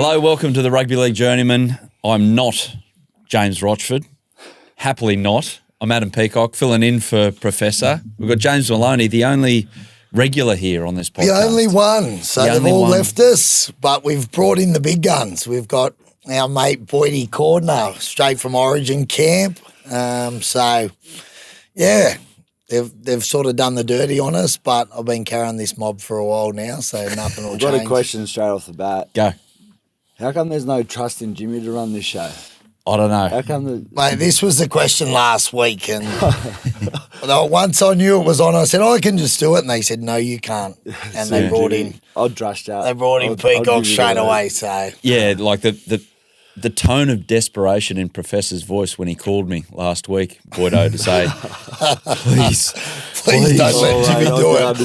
Hello, welcome to the Rugby League Journeyman. I'm not James Rochford. Happily not. I'm Adam Peacock, filling in for Professor. We've got James Maloney, the only regular here on this podcast. The only one. So they've all left us, but we've brought in the big guns. We've got our mate Boyd Cordner, straight from Origin camp. They've sort of done the dirty on us, but I've been carrying this mob for a while now, so nothing will change. I've got a question straight off the bat. Go. How come there's no trust in Jimmy to run this show? I don't know. How come Mate, this was the question last week, and once I knew it was on, I said, I can just do it, and they said, no, you can't. And they brought in... I'll trust you. They brought in Peacock straight away, so... Yeah, like the tone of desperation in Professor's voice when he called me last week, Boydo, to say, please don't let Jimmy do it.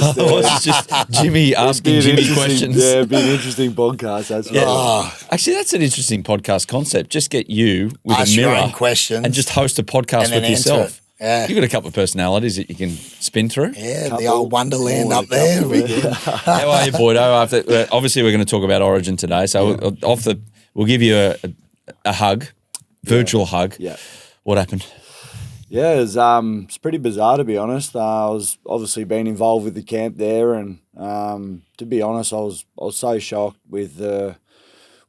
It's just Jimmy asking Jimmy questions. Yeah, it'd be an interesting podcast. That's right. Actually, that's an interesting podcast concept. Just get you with Ask a mirror your own questions and just host a podcast with yourself. Yeah. You've got a couple of personalities that you can spin through. Yeah, the old Wonderland up there. How are you, Boydo? Obviously, we're going to talk about Origin today, so we'll give you a hug, virtual hug. Yeah. What happened? Yeah, it's pretty bizarre, to be honest. I was obviously been involved with the camp there, and to be honest, I was so shocked with the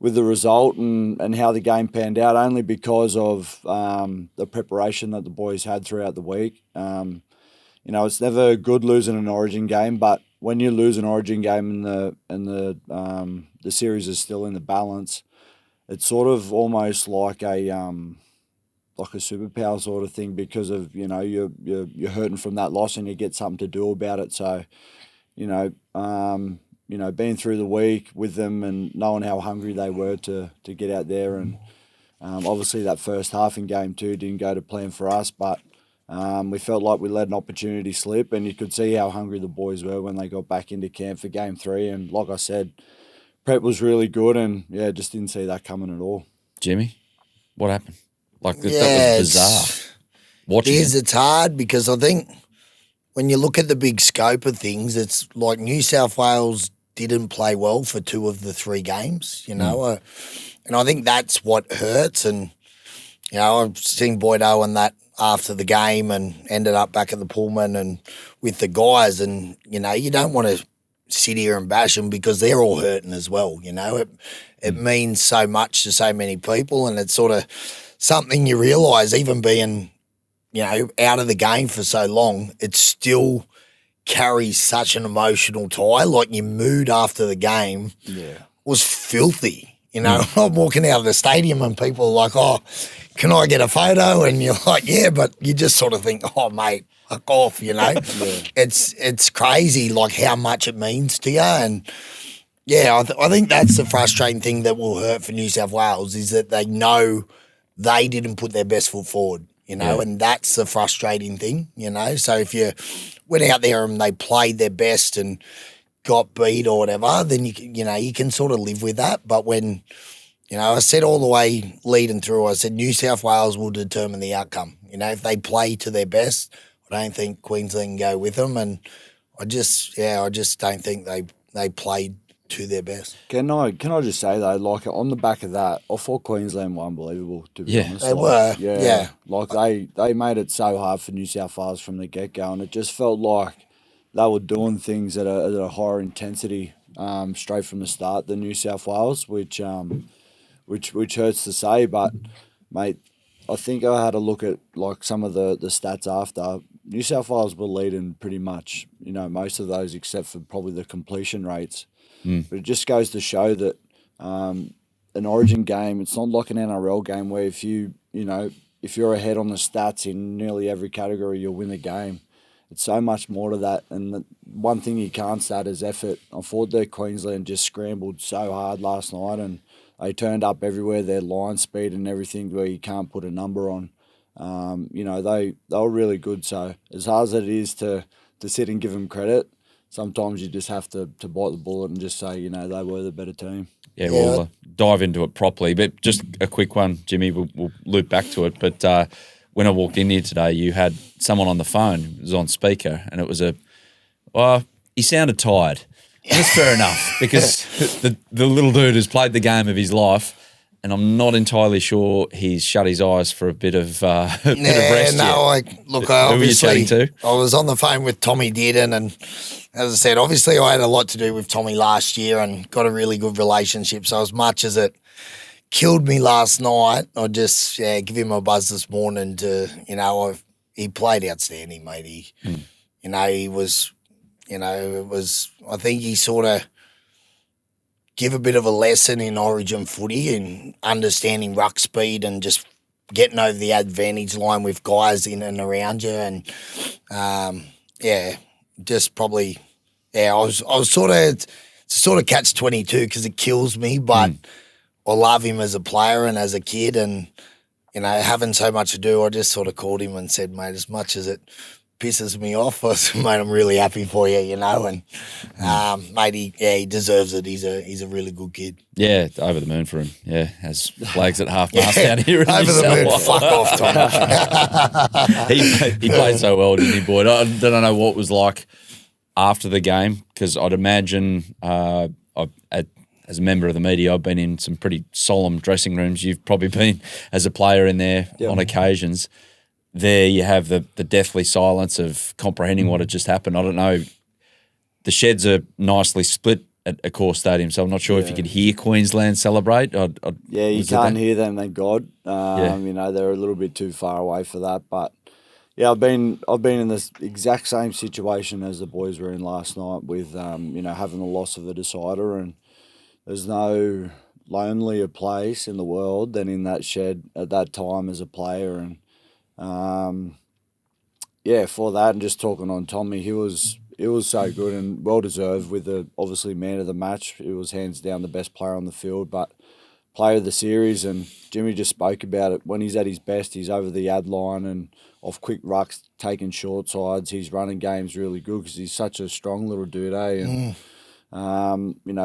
result and how the game panned out, only because of the preparation that the boys had throughout the week. It's never good losing an Origin game, but when you lose an Origin game and the series is still in the balance, it's sort of almost like a superpower sort of thing, because of you're hurting from that loss and you get something to do about it. So, being through the week with them and knowing how hungry they were to get out there, and obviously that first half in game 2 didn't go to plan for us, but we felt like we let an opportunity slip, and you could see how hungry the boys were when they got back into camp for game 3. And like I said, prep was really good, and just didn't see that coming at all. Jimmy, what happened? That was bizarre. Watching it's hard, because I think when you look at the big scope of things, it's like New South Wales didn't play well for 2 of the 3 games, and I think that's what hurts. And I've seen Boydo and that after the game, and ended up back at the Pullman and with the guys, and you don't want to sit here and bash them, because they're all hurting as well. It means so much to so many people, and it's sort of something you realise, even being out of the game for so long, it still carries such an emotional tie. Like, your mood after the game was filthy. I'm walking out of the stadium and people are like, oh, can I get a photo? And you're like, yeah, but you just sort of think, oh, mate, fuck off, It's crazy, like, how much it means to you. And, I think that's the frustrating thing that will hurt for New South Wales, is that they know they didn't put their best foot forward, and that's the frustrating thing, So if you went out there and they played their best and got beat or whatever, then you can sort of live with that. But when, I said all the way leading through, I said New South Wales will determine the outcome. If they play to their best, I don't think Queensland can go with them, and I just don't think they played to their best. Can I just say though, like, on the back of that, I thought Queensland were unbelievable, to be honest. They were. Like, they made it so hard for New South Wales from the get-go, and it just felt like they were doing things at a higher intensity straight from the start than New South Wales, which hurts to say, but mate, I think I had a look at like some of the stats after. New South Wales were leading pretty much, most of those, except for probably the completion rates. But it just goes to show that an Origin game, it's not like an NRL game where if you're ahead on the stats in nearly every category, you'll win the game. It's so much more to that. And the one thing you can't stat is effort. I thought that Queensland just scrambled so hard last night, and they turned up everywhere, their line speed and everything, where you can't put a number on. They were really good. So as hard as it is to sit and give them credit, sometimes you just have to bite the bullet and just say, they were the better team. Yeah, we'll dive into it properly. But just a quick one, Jimmy, we'll loop back to it. But when I walked in here today, you had someone on the phone. It was on speaker, and it was he sounded tired. That's fair enough because the little dude has played the game of his life, and I'm not entirely sure he's shut his eyes for a bit of rest yet. Who were you chatting to? I was on the phone with Tommy Dearden, and as I said, obviously I had a lot to do with Tommy last year and got a really good relationship. So as much as it killed me last night, I just give him a buzz this morning to, he played outstanding, mate. He was, I think he sort of give a bit of a lesson in Origin footy and understanding ruck speed and just getting over the advantage line with guys in and around you. And, just probably, I was sort of catch-22 because it kills me, but I love him as a player and as a kid and, having so much to do, I just sort of called him and said, mate, as much as it pisses me off, I said, mate, I'm really happy for you, and mate, he deserves it. He's a really good kid. Yeah, over the moon for him. Yeah, has flags at half mast down here. Over the moon, fuck off, Tom. he played so well, didn't he, Boyd? I don't know what it was like after the game because I'd imagine as a member of the media, I've been in some pretty solemn dressing rooms. You've probably been as a player in there on occasions. There you have the deathly silence of comprehending what had just happened. I don't know. The sheds are nicely split at Accor Stadium, so I'm not sure if you could hear Queensland celebrate. You can't hear them, thank God. They're a little bit too far away for that. But yeah, I've been in this exact same situation as the boys were in last night with having the loss of a decider, and there's no lonelier place in the world than in that shed at that time as a player. And for that, and just talking on Tommy, it was so good and well deserved with the obviously man of the match. It was hands down the best player on the field, but player of the series. And Jimmy just spoke about it. When he's at his best, he's over the ad line and off quick rucks, taking short sides. His running game's really good because he's such a strong little dude, And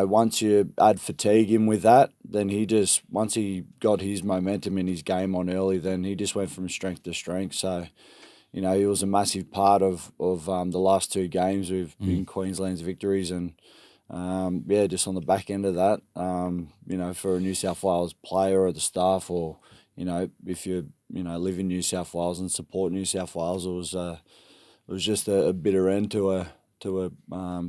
once you add fatigue in with that, then once he got his momentum in his game on early, then he just went from strength to strength. So, he was a massive part of the last two games in Queensland's victories. And, just on the back end of that, for a New South Wales player or the staff or, if you, live in New South Wales and support New South Wales, it was just a bitter end to a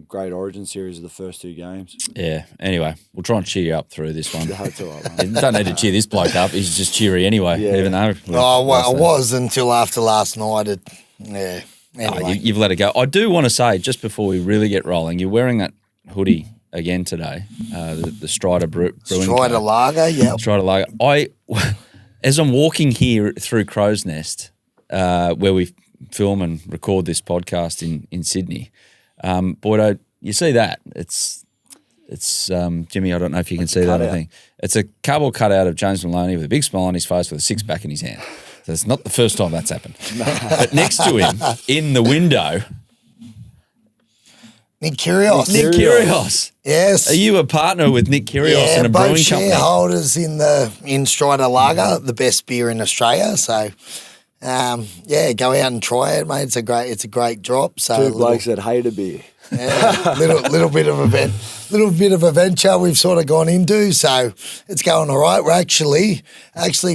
great Origin series of the first two games. Yeah. Anyway, we'll try and cheer you up through this one. That's all right, mate. You don't need to cheer this bloke up. He's just cheery anyway, even though. I was until after last night. Anyway. You've let it go. I do want to say, just before we really get rolling, you're wearing that hoodie again today, the Strider Brewing Strider Lager, yeah. Strider Lager. As I'm walking here through Crow's Nest, where we film and record this podcast in Sydney, Boyd, you see that? It's Jimmy, I don't know if you can see that. I think it's a cardboard cutout of James Maloney with a big smile on his face with a six-pack in his hand. So it's not the first time that's happened. But next to him, in the window, Nick Kyrgios. Nick Kyrgios. Yes. Are you a partner with Nick Kyrgios in a brewing company? Yeah, both shareholders in Strider Lager, the best beer in Australia. So, go out and try it, mate. It's a great drop. So two blokes that hate a beer. Yeah, little bit of a venture we've sort of gone into. So it's going all right. We're actually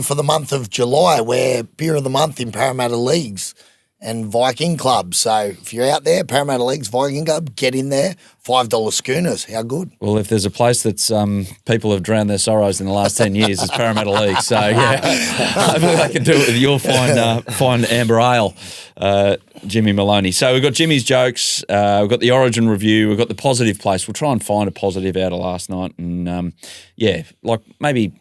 for the month of July, we're beer of the month in Parramatta Leagues and Viking Club. So if you're out there, Parramatta Leagues, Viking Club, get in there. $5 schooners. How good? Well, if there's a place that's people have drowned their sorrows in the last 10 years, it's Parramatta League. So, hopefully they can do it with your fine amber ale, Jimmy Maloney. So we've got Jimmy's jokes, we've got the Origin review, we've got the positive place. We'll try and find a positive out of last night. And, maybe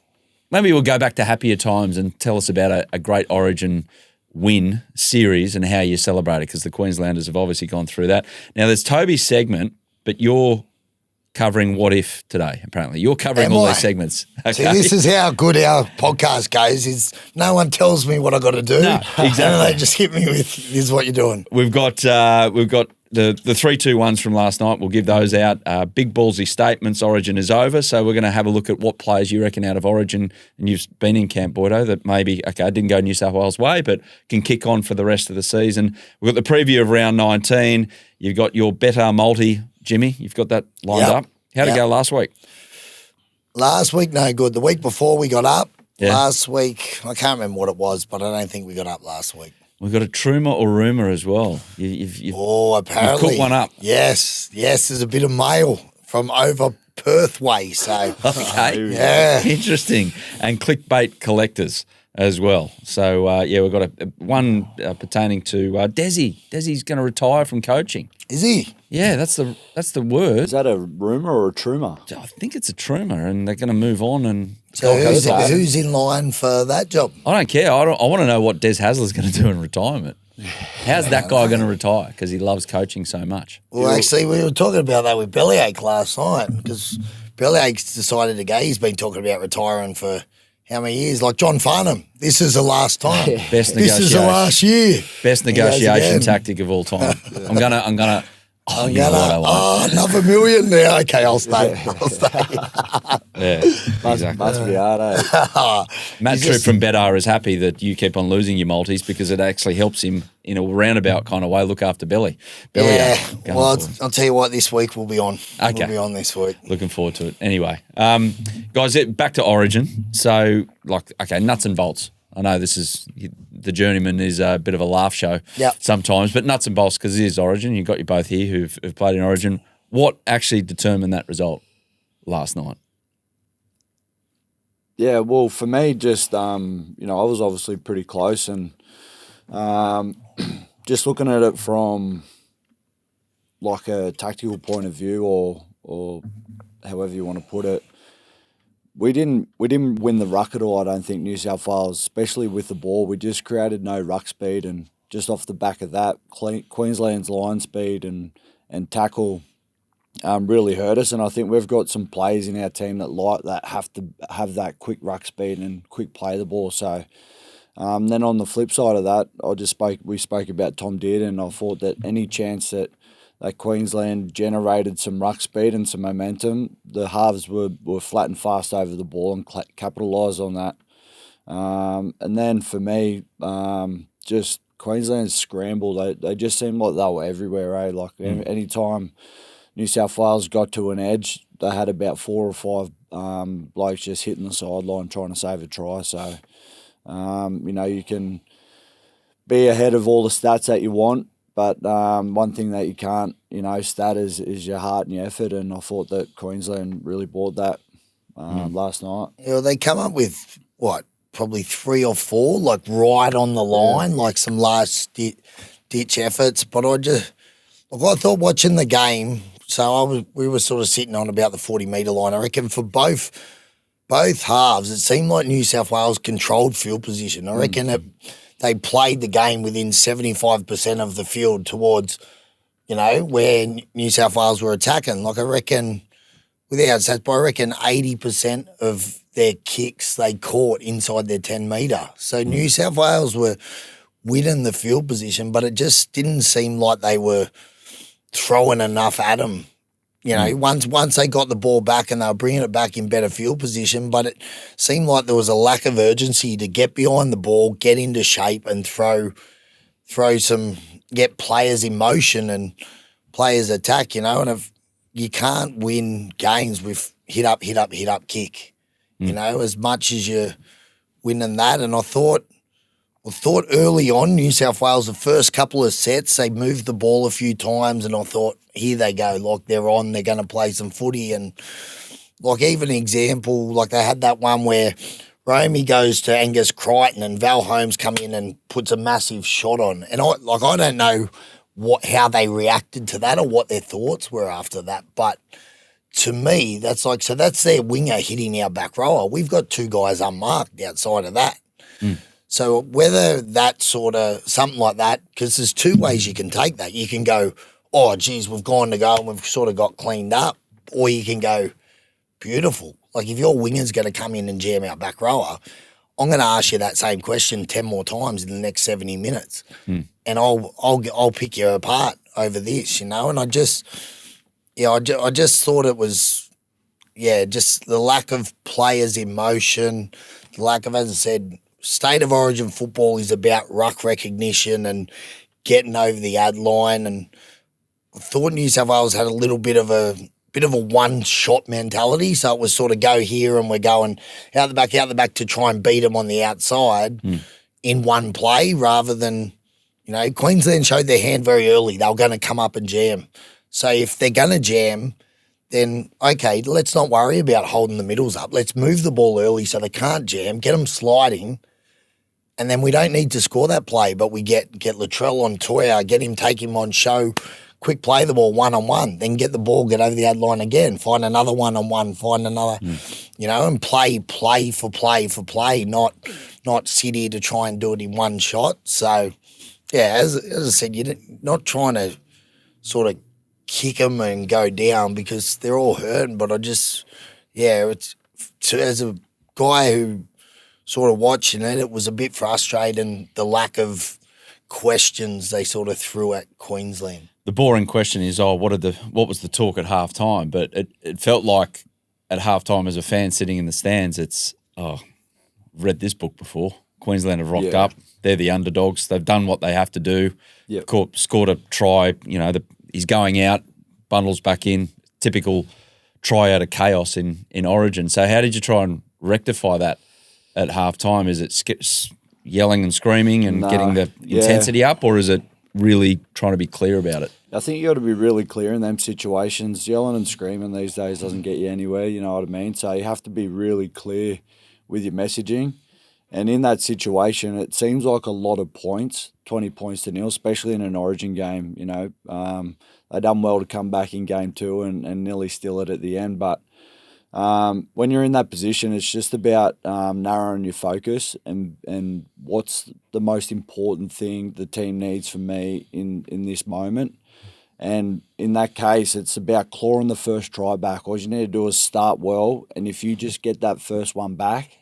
we'll go back to happier times and tell us about a great Origin win series and how you celebrate it, because the Queenslanders have obviously gone through that. Now, there's Toby's segment, but you're covering What If today, apparently. You're covering all these segments. Okay. See, this is how good our podcast goes, is no one tells me what I got to do. No, exactly. And they just hit me with, this is what you're doing. We've got the 3-2-1s from last night, we'll give those out. Big ballsy statements, Origin is over. So we're going to have a look at what players you reckon out of Origin, and you've been in camp, Boydo, that maybe, okay, didn't go New South Wales way, but can kick on for the rest of the season. We've got the preview of round 19. You've got your better multi, Jimmy. You've got that lined up. How'd it go last week? Last week, no good. The week before we got up. Yeah. Last week, I can't remember what it was, but I don't think we got up last week. We've got a Trumour or Rumour as well. Apparently. You've cooked one up. Yes, there's a bit of mail from over Perth way, so. Okay. Yeah. Interesting. And clickbait collectors as well. So, we've got one pertaining to Desi. Desi's going to retire from coaching. Is he? Yeah, that's the word. Is that a rumour or a Trumour? I think it's a Trumour, and they're going to move on. And So who's in line for that job? I don't care. I want to know what Des Hasler's going to do in retirement. How's that guy going to retire? Because he loves coaching so much. Well, actually, we were talking about that with Bellyache last night because Bellyache's decided to go. He's been talking about retiring for how many years? Like John Farnham. This is the last time. Best This is the last year. Best negotiation tactic of all time. I'm gonna. Oh, you know what I want. Another million now. Okay, I'll stay. Yeah, exactly. Must be hard, eh? Matt Troop from Bedar is happy that you keep on losing your multis because it actually helps him in a roundabout kind of way look after Belly. Yeah. Well, I'll tell you what, this week we'll be on. Okay. We'll be on this week. Looking forward to it. Anyway, guys, back to Origin. So, nuts and bolts. I know the Journeyman is a bit of a laugh show sometimes, but nuts and bolts because it is Origin. You've got you both here who've played in Origin. What actually determined that result last night? Yeah, well, for me, just I was obviously pretty close, and just looking at it from like a tactical point of view, or however you want to put it, we didn't win the ruck at all. I don't think New South Wales, especially with the ball, we just created no ruck speed, and just off the back of that, Queensland's line speed and tackle really hurt us. And I think we've got some players in our team that have to have that quick ruck speed and quick play the ball. So then on the flip side of that, we spoke about Tom Dearden. I thought that any chance that Queensland generated some ruck speed and some momentum, the halves were flat and fast over the ball and capitalised on that. And then for me, just Queensland's scramble, they just seemed like they were everywhere, eh? Like any time New South Wales got to an edge, they had about 4 or 5 blokes just hitting the sideline trying to save a try. So, you can be ahead of all the stats that you want, but one thing that you can't, stat is your heart and your effort, and I thought that Queensland really brought that last night. Yeah, they come up with, probably 3 or 4, like right on the line, like some last ditch efforts. But I thought watching the game, we were sort of sitting on about the 40-metre line. I reckon for both halves, it seemed like New South Wales controlled field position. I reckon they played the game within 75% of the field towards, where New South Wales were attacking. Like I reckon, without stats, but I reckon 80% of their kicks they caught inside their 10-metre. So New South Wales were winning the field position, but it just didn't seem like they were throwing enough at them. Once they got the ball back and they were bringing it back in better field position, but it seemed like there was a lack of urgency to get behind the ball, get into shape and get players in motion and players attack, and if you can't win games with hit up, kick, as much as you're winning that. And I thought early on, New South Wales, the first couple of sets, they moved the ball a few times, and I thought, here they go, like they're going to play some footy. And like even an example, like they had that one where Romy goes to Angus Crichton and Val Holmes come in and puts a massive shot on. And I don't know how they reacted to that or what their thoughts were after that, but to me, that's their winger hitting our back rower. We've got 2 guys unmarked outside of that. So whether that sort of something like that, because there's 2 ways you can take that. You can go, oh, geez, we've gone to go and we've sort of got cleaned up. Or you can go, beautiful. Like if your winger's going to come in and jam our back rower, I'm going to ask you that same question 10 more times in the next 70 minutes, and I'll pick you apart over this, And I just thought it was, just the lack of players in motion, the lack of, as I said, state of origin football is about ruck recognition and getting over the ad line, and I thought New South Wales had a little bit of a one-shot mentality. So it was sort of go here and we're going out the back to try and beat them on the outside in one play rather than, Queensland showed their hand very early. They were going to come up and jam. So if they're going to jam, then, okay, let's not worry about holding the middles up. Let's move the ball early so they can't jam, get them sliding, and then we don't need to score that play, but we get Latrell on Toya, get him, take him on show, quick play the ball one-on-one, then get the ball, get over the ad line again, find another one-on-one, find another, and play for play, not sit here to try and do it in one shot. So, as I said, you're not trying to sort of kick them and go down because they're all hurting, but I just, it's as a guy who sort of watching it, it was a bit frustrating, the lack of questions they sort of threw at Queensland. The boring question is, what was the talk at halftime? But it felt like at halftime as a fan sitting in the stands, it's, read this book before. Queensland have rocked up. They're the underdogs. They've done what they have to do. Yep. Scored a try. He's going out, bundles back in. Typical try out of chaos in Origin. So how did you try and rectify that at halftime? Is it yelling and screaming and getting the intensity up, or is it really trying to be clear about it? I think you got to be really clear in them situations. Yelling and screaming these days doesn't get you anywhere, you know what I mean? So you have to be really clear with your messaging. And in that situation, it seems like a lot of points, 20 points to nil, especially in an Origin game. They done well to come back in game 2 and nearly steal it at the end. But when you're in that position, it's just about narrowing your focus and what's the most important thing the team needs from me in this moment. And in that case, it's about clawing the first try back. All you need to do is start well, and if you just get that first one back,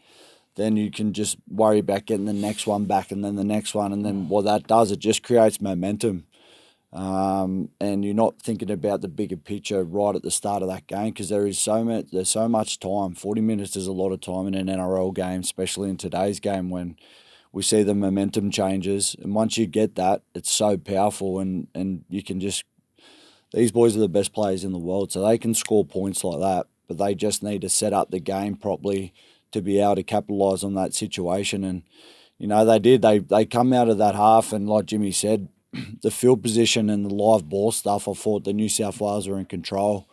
then you can just worry about getting the next one back and then the next one. And then what that does, it just creates momentum. And you're not thinking about the bigger picture right at the start of that game because there's so much time. 40 minutes is a lot of time in an NRL game, especially in today's game when we see the momentum changes. And once you get that, it's so powerful and you can just – these boys are the best players in the world, so they can score points like that, but they just need to set up the game properly to be able to capitalise on that situation. And, they did. They come out of that half and like Jimmy said, the field position and the live ball stuff, I thought the New South Wales were in control.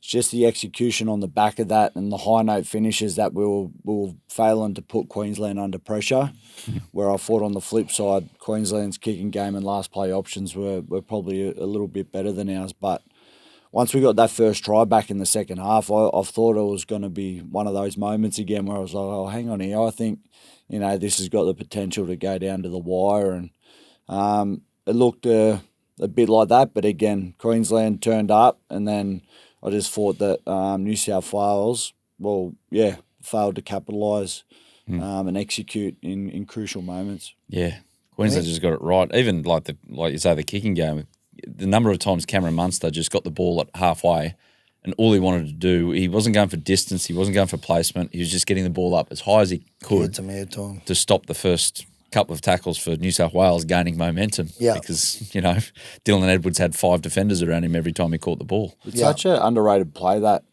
It's just the execution on the back of that and the high note finishes that we were failing to put Queensland under pressure, where I thought on the flip side, Queensland's kicking game and last play options were probably a little bit better than ours. But once we got that first try back in the second half, I thought it was going to be one of those moments again where I was like, oh, hang on here. I think, this has got the potential to go down to the wire. And it looked a bit like that. But again, Queensland turned up, and then I just thought that New South Wales, failed to capitalise and execute in crucial moments. Yeah, Queensland just got it right. Even like you say, the kicking game, the number of times Cameron Munster just got the ball at halfway and all he wanted to do, he wasn't going for distance, he wasn't going for placement, he was just getting the ball up as high as he could to stop the first couple of tackles for New South Wales gaining momentum. Yeah. Because, Dylan Edwards had 5 defenders around him every time he caught the ball. It's such an underrated play, that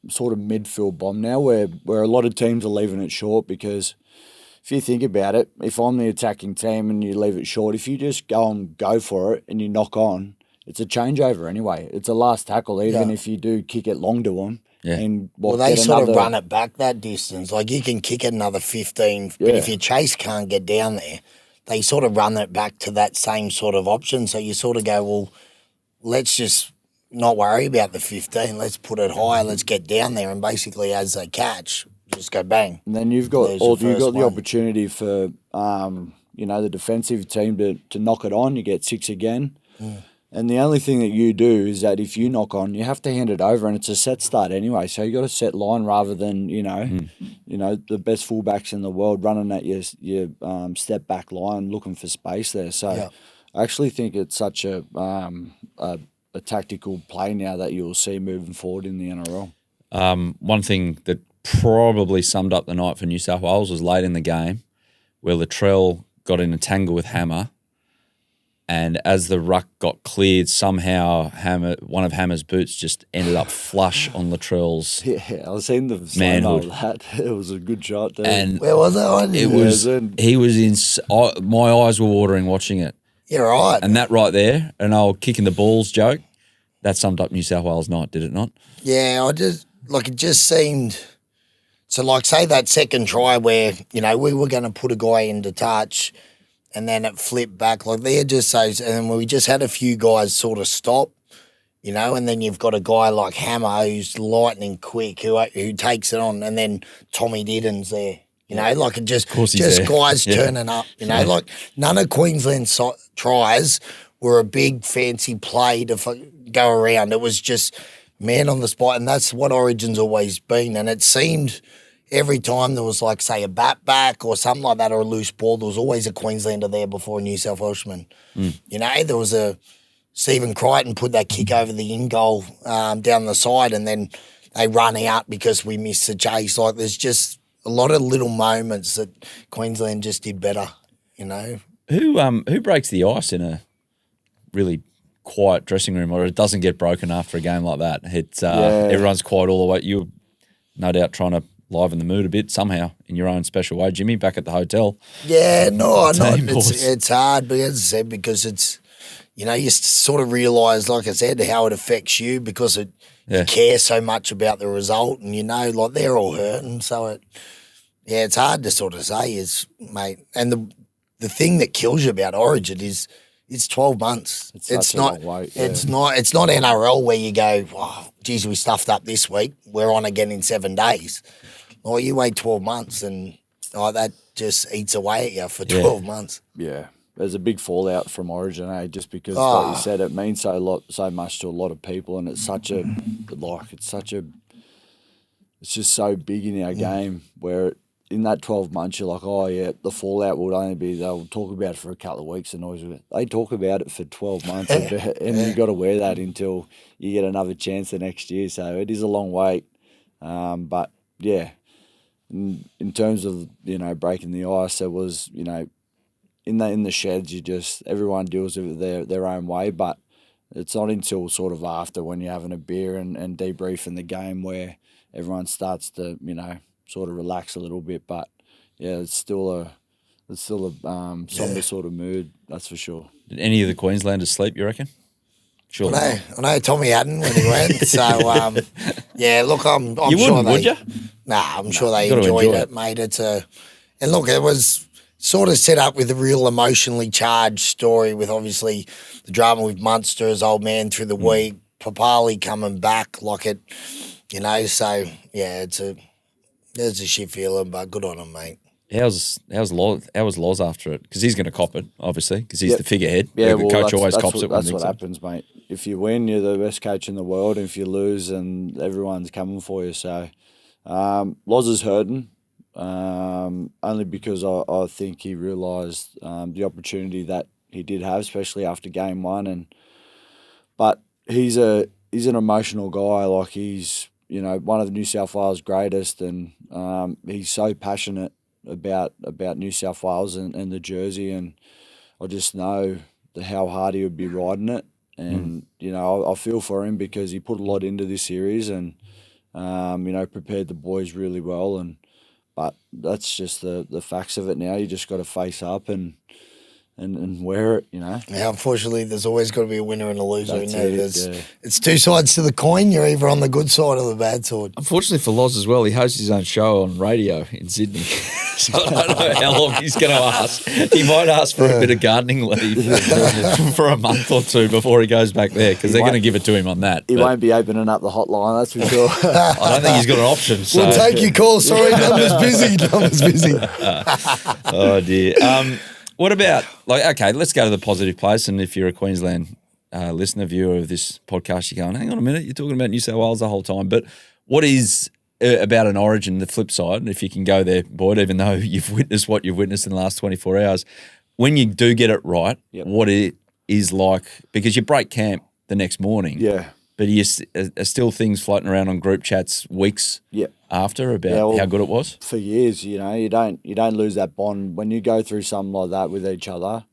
sort of midfield bomb now where a lot of teams are leaving it short because if you think about it, if I'm the attacking team and you leave it short, if you just go for it and you knock on, it's a changeover anyway. It's a last tackle, even if you do kick it long to them. Yeah. And they sort of run it back that distance. Like you can kick it another 15, but if your chase can't get down there, they sort of run it back to that same sort of option. So you sort of go, well, let's just not worry about the 15. Let's put it high. Let's get down there. And basically as they catch, just go bang. And then you've got the opportunity for, the defensive team to knock it on. You get 6 again. Mm. And the only thing that you do is that if you knock on, you have to hand it over, and it's a set start anyway. So you got a set line rather than, the best fullbacks in the world running at your step back line, looking for space there. So I actually think it's such a tactical play now that you'll see moving forward in the NRL. One thing that probably summed up the night for New South Wales was late in the game where Latrell got in a tangle with Hammer, and as the ruck got cleared, somehow one of Hammer's boots just ended up flush on Latrell's I seen the manhood. That. It was a good shot there. And where was that one? He was in. My eyes were watering watching it. You're right. And that right there, an old kicking the balls joke, that summed up New South Wales night, did it not? Yeah, it just seemed. So, say that second try where, we were going to put a guy into touch and then it flipped back. They're just those, and we just had a few guys sort of stop, and then you've got a guy like Hammer who's lightning quick, who takes it on, and then Tommy Dearden's there. It just guys turning up. None of Queensland's tries were a big fancy play to go around. It was just man on the spot, and that's what Origin's always been. And it seemed every time there was say a bat back or something like that or a loose ball, there was always a Queenslander there before a New South Welshman. There was a Stephen Crichton put that kick over the in goal down the side, and then they run out because we missed the chase. There's just a lot of little moments that Queensland just did better. Who breaks the ice in a really quiet dressing room, or it doesn't get broken after a game like that? It's everyone's quiet all the way. You're no doubt trying to liven the mood a bit somehow in your own special way, Jimmy, back at the hotel. Yeah, no, it's hard, but as I said, because it's, you sort of realise, like I said, how it affects you because you care so much about the result, and they're all hurting. So it's hard to sort of say, mate. And the thing that kills you about Origin is it's 12 months. It's not NRL where you go, oh, geez, we stuffed up this week. We're on again in 7 days. Or you wait 12 months and that just eats away at you for 12 months. Yeah. There's a big fallout from Origin, just because, like you said, it means so much to a lot of people, and it's just so big in our game where in that 12 months you're like, oh yeah, the fallout will only be, they'll talk about it for a couple of weeks, and they talk about it for 12 months, and you've got to wear that until you get another chance the next year. So it is a long wait, but yeah. In terms of breaking the ice, there was in the sheds everyone deals with it their own way, but it's not until sort of after, when you're having a beer and debriefing the game, where everyone starts to sort of relax a little bit. But yeah, it's still a somber sort of mood, that's for sure. Did any of the Queenslanders sleep, you reckon? Sure. I know Tommy hadn't when he went. So yeah, look, I'm you sure wouldn't, would you? Nah, I'm sure they enjoyed it, mate. And look, it was sort of set up with a real emotionally charged story, with obviously the drama with Munster as old man through the week, Papali coming back, So yeah, there's a shit feeling, but good on him, mate. How's Loz after it? Because he's going to cop it, obviously, because he's the figurehead. Yeah, the coach always cops it. That's what happens, mate. If you win, you're the best coach in the world. And if you lose, and everyone's coming for you. So Loz is hurting, only because I think he realised the opportunity that he did have, especially after game one. But he's an emotional guy. He's one of the New South Wales greatest, and he's so passionate about New South Wales and the jersey, and I just know how hard he would be riding it. And I feel for him because he put a lot into this series, and prepared the boys really well. But that's just the facts of it now. You just got to face up and wear it, Yeah, unfortunately, there's always got to be a winner and a loser. It's two sides to the coin. You're either on the good side or the bad side. Unfortunately for Loz as well, he hosts his own show on radio in Sydney. So I don't know how long he's going to ask. He might ask for a bit of gardening leave for a month or two before he goes back there, because they're going to give it to him on that. He won't be opening up the hotline, that's for sure. I don't think he's got an option. So. We'll take your call. Sorry, number's busy. Oh, dear. What about, okay, let's go to the positive place. And if you're a Queensland listener, viewer of this podcast, you're going, hang on a minute, you're talking about New South Wales the whole time. But what is about an Origin, the flip side, and if you can go there, Boyd, even though you've witnessed what you've witnessed in the last 24 hours, when you do get it right, what it is like, because you break camp the next morning. Yeah. But are still things floating around on group chats weeks after about how good it was? For years, you don't lose that bond. When you go through something like that with each other,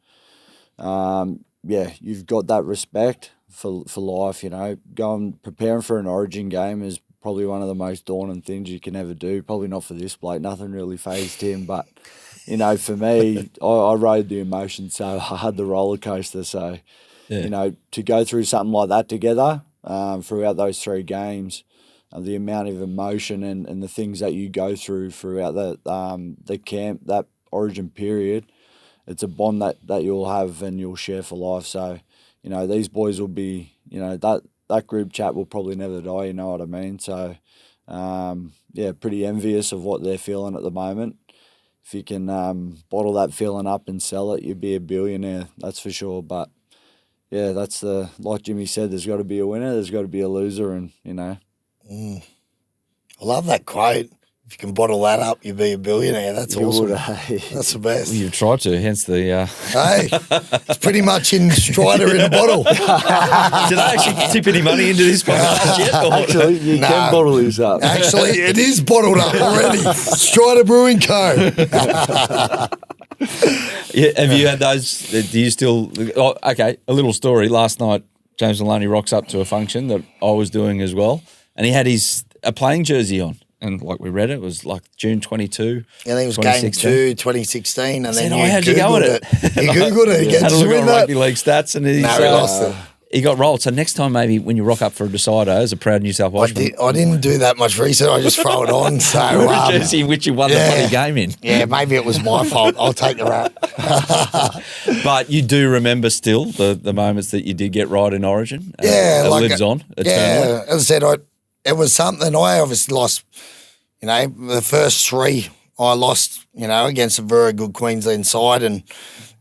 you've got that respect for life, preparing for an Origin game is probably one of the most daunting things you can ever do. Probably not for this bloke. Nothing really fazed him, but, for me, I rode the emotion so hard, the roller coaster. So, to go through something like that together, throughout those 3 games, the amount of emotion and the things that you go through throughout the camp, that Origin period, it's a bond that you'll have and you'll share for life. So, these boys will be, that group chat will probably never die, you know what I mean? So, pretty envious of what they're feeling at the moment. If you can bottle that feeling up and sell it, you'd be a billionaire, that's for sure. But yeah, that's like Jimmy said, there's got to be a winner, there's got to be a loser, and, I love that quote. If you can bottle that up, you'd be a billionaire. That's awesome. That's the best. Well, you've tried to, hence the... Hey, it's pretty much in Strider in a bottle. Did I actually tip any money into this podcast yet? Actually, you can bottle this up. Actually, it is bottled up already. Strider Brewing Co. Have you had those? Do you still? Oh, okay, a little story. Last night, James Maloney rocks up to a function that I was doing as well, and he had a playing jersey on, and like we read it was like June 22. I think it was game 2, 2016, and then how'd you go at it? You googled it. Had a look at Rugby League stats, and he lost it. He got rolled. So next time, maybe when you rock up for a decider as a proud New South Welshman. I didn't do that much research. I just throw it on. So jersey in which you won the bloody game in. Yeah, maybe it was my fault. I'll take the rap. But you do remember still the moments that you did get right in Origin. Yeah, it lives on eternally. Yeah, as I said, it was something I obviously lost. The first 3 I lost. Against a very good Queensland side, and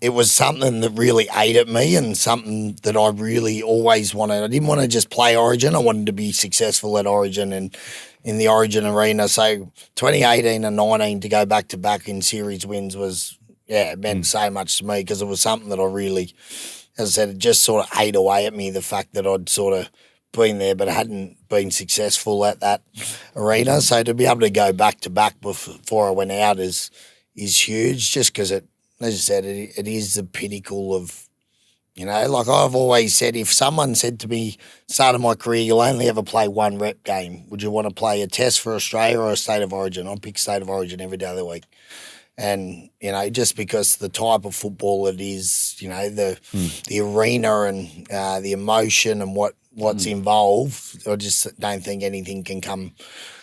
it was something that really ate at me and something that I really always wanted. I didn't want to just play Origin. I wanted to be successful at Origin and in the Origin arena. So 2018 and 19 to go back-to-back in series wins was, it meant so much to me because it was something that I really, as I said, it just sort of ate away at me, the fact that I'd sort of been there but hadn't been successful at that arena. So to be able to go back-to-back before I went out is huge, just because it, as I said, it is the pinnacle of, like I've always said, if someone said to me, start of my career, you'll only ever play 1 rep game, would you want to play a test for Australia or a State of Origin? I'd pick State of Origin every day of the week. And, just because the type of football it is, the arena and the emotion and what's involved, I just don't think anything can come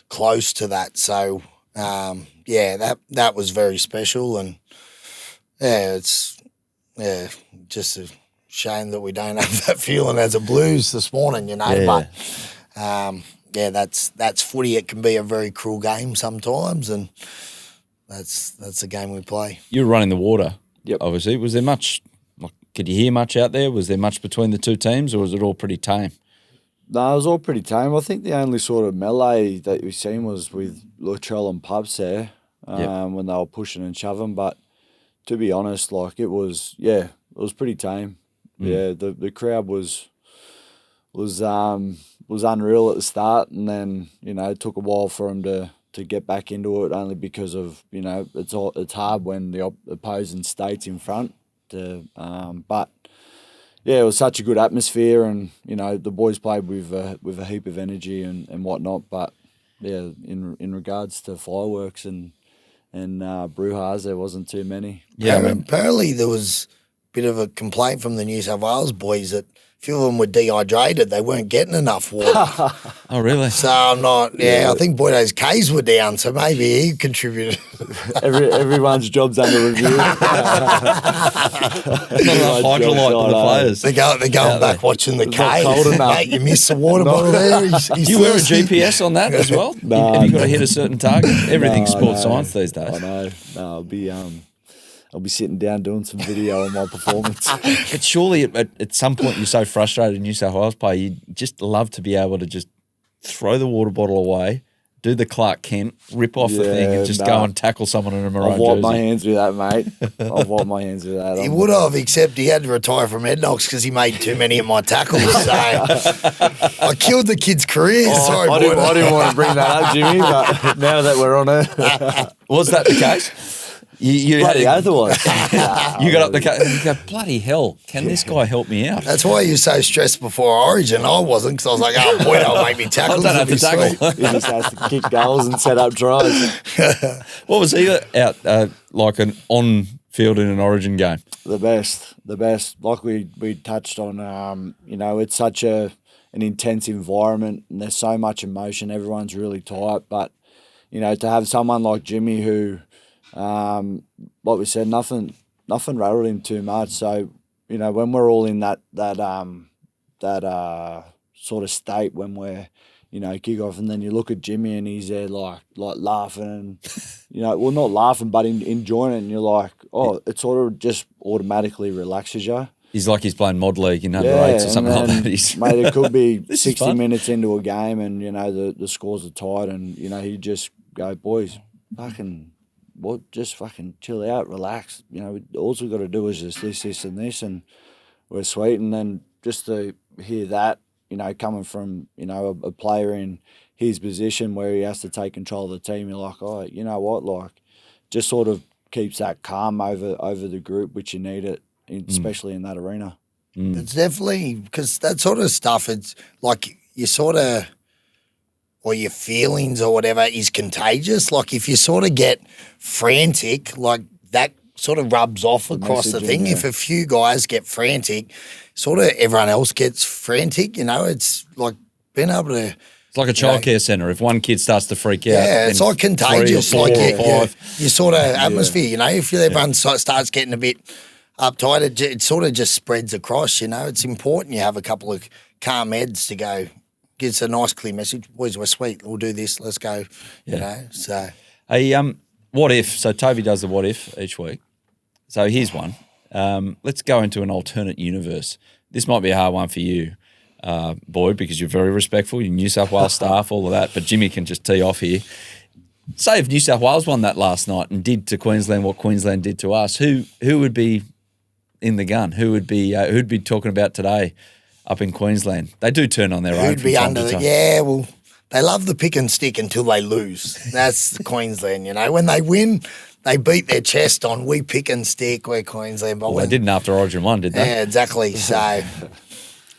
close to that. So, that was very special, and it's just a shame that we don't have that feeling as a Blues this morning, But that's footy. It can be a very cruel game sometimes, and that's the game we play. You were running the water, obviously. Was there much? Could you hear much out there? Was there much between the 2 teams, or was it all pretty tame? No, it was all pretty tame. I think the only sort of melee that we've seen was with Latrell and Pubs there when they were pushing and shoving. But to be honest, it was pretty tame. Yeah, the crowd was unreal at the start, and then it took a while for them to get back into it, only because of it's hard when the opposing state's in front. But yeah, it was such a good atmosphere, and the boys played with a heap of energy and whatnot. But yeah, in regards to fireworks and brouhahas, there wasn't too many. Yeah, apparently there was a bit of a complaint from the New South Wales boys that a few of them were dehydrated. They weren't getting enough water. Oh, really? So I'm not. Yeah, I think Boydo's K's were down, so maybe he contributed. Everyone's job's under review. Not enough hydrolyte for the players. They're going back watching the K. Cold enough. Mate, you missed the water bottle there. You wear a GPS on that as well? No, have you got to hit a certain target? Everything's sports science these days. I know. No, I'll be sitting down doing some video on my performance. But surely at some point you're so frustrated in New South Wales play, you'd just love to be able to just throw the water bottle away do the Clark Kent, rip off the thing and just go and tackle someone in a maroon I've wiped jersey. my hands with that, mate. I've wiped my hands with that. He would have, except he had to retire from Ed Knox because he made too many of my tackles. So I killed the kid's career. Sorry, I didn't want to bring that up, Jimmy, but now that we're on it. Was that the case? You Bloody had otherwise. you got up the case and you go, bloody hell, can this guy help me out? That's why you're so stressed before Origin. I wasn't because I was like, oh, boy, that'll make me tackle. I don't have to tackle. He just has to kick goals and set up tries. What was he out like an on-field in an Origin game? The best. Like we touched on, it's such an intense environment and there's so much emotion. Everyone's really tight. But, to have someone like Jimmy who, like we said, nothing rattled him too much. So, when we're all in that sort of state when we're, kick off, and then you look at Jimmy and he's there like laughing and, well, not laughing, but enjoying it. And you're like, oh, it sort of just automatically relaxes you. He's like he's playing mod league in under eights or something like that. Mate, it could be 60 fun. minutes into a game and, the scores are tied and, he just go, boys, just fucking chill out, relax. All we've got to do is just this, and this, and we're sweet. And then just to hear that, coming from, a player in his position where he has to take control of the team, you're like, oh, you know what, like, just sort of keeps that calm over the group, which you need it, especially in that arena. It's definitely, because that sort of stuff, it's like you sort of, or your feelings or whatever is contagious. Like if you sort of get frantic, like that sort of rubs off across the thing. Yeah. If a few guys get frantic, sort of everyone else gets frantic, it's like being able to... It's like a childcare centre. If one kid starts to freak out... Yeah, it's like contagious. Three or four or five. You sort of atmosphere, if everyone starts getting a bit uptight, it sort of just spreads across, It's important you have a couple of calm heads to go... Gives a nice clear message. Boys, we're sweet. We'll do this. Let's go. So what if? So Toby does the what if each week. So here's one. Let's go into an alternate universe. This might be a hard one for you, Boyd, because you're very respectful. You're New South Wales staff, all of that. But Jimmy can just tee off here. Say if New South Wales won that last night and did to Queensland what Queensland did to us, who would be in the gun? Who'd be talking about today? Up in Queensland, they do turn on their own. Who'd be under the? Yeah, well, they love the pick and stick until they lose. That's Queensland, When they win, they beat their chest on. We pick and stick. We're Queensland, but they didn't after Origin 1, did they? Yeah, exactly. So,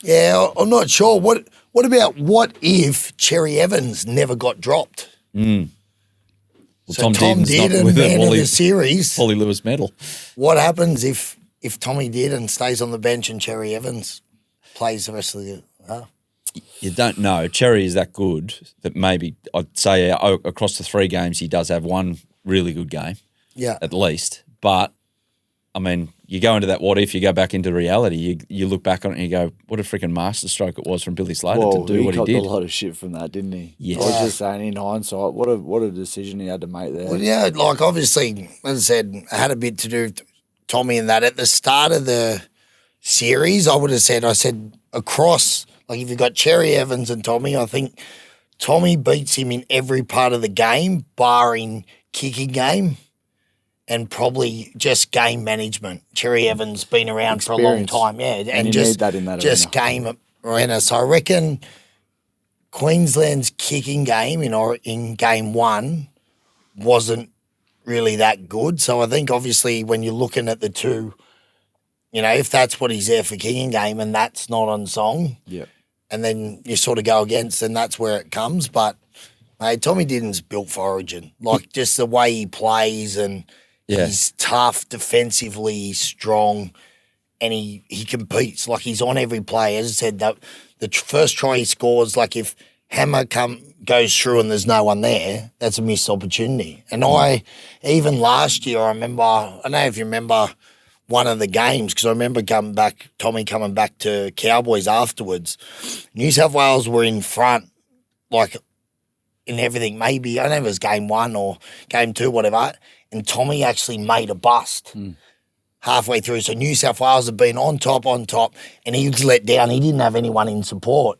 I'm not sure. What about if Cherry Evans never got dropped? Well, so Tom Dearden, man of the series, Polly Lewis medal. What happens if Tommy Dearden stays on the bench and Cherry Evans plays the rest of the You don't know. Cherry is that good that maybe I'd say across the 3 games he does have one really good game. Yeah. At least. But, I mean, you go into that what if, you go back into reality, you look back on it and you go, what a freaking masterstroke it was from Billy Slater to do what he did. He copped a lot of shit from that, didn't he? Yes. I was just saying, in hindsight, what a decision he had to make there. Well, yeah, like obviously, as I said, it had a bit to do with Tommy and that. At the start of the series, I said across, like if you've got Cherry Evans and Tommy, I think Tommy beats him in every part of the game, barring kicking game and probably just game management. Cherry Evans been around for a long time, and just need that in that just arena. Game arena. So I reckon Queensland's kicking game in game 1 wasn't really that good. So I think obviously when you're looking at the two, if that's what he's there for kicking game and that's not on song, and then you sort of go against, and that's where it comes. But, mate, Tommy Dearden's built for Origin. Like, just the way he plays and he's tough, defensively strong, and he competes. Like, he's on every play. As I said, the first try he scores, like if Hammer goes through and there's no one there, that's a missed opportunity. And even last year, I don't know if you remember one of the games, because I remember Tommy coming back to Cowboys afterwards. New South Wales were in front, like in everything. Maybe, I don't know if it was game 1 or game 2, whatever. And Tommy actually made a bust halfway through. So New South Wales had been on top, and he was let down. He didn't have anyone in support.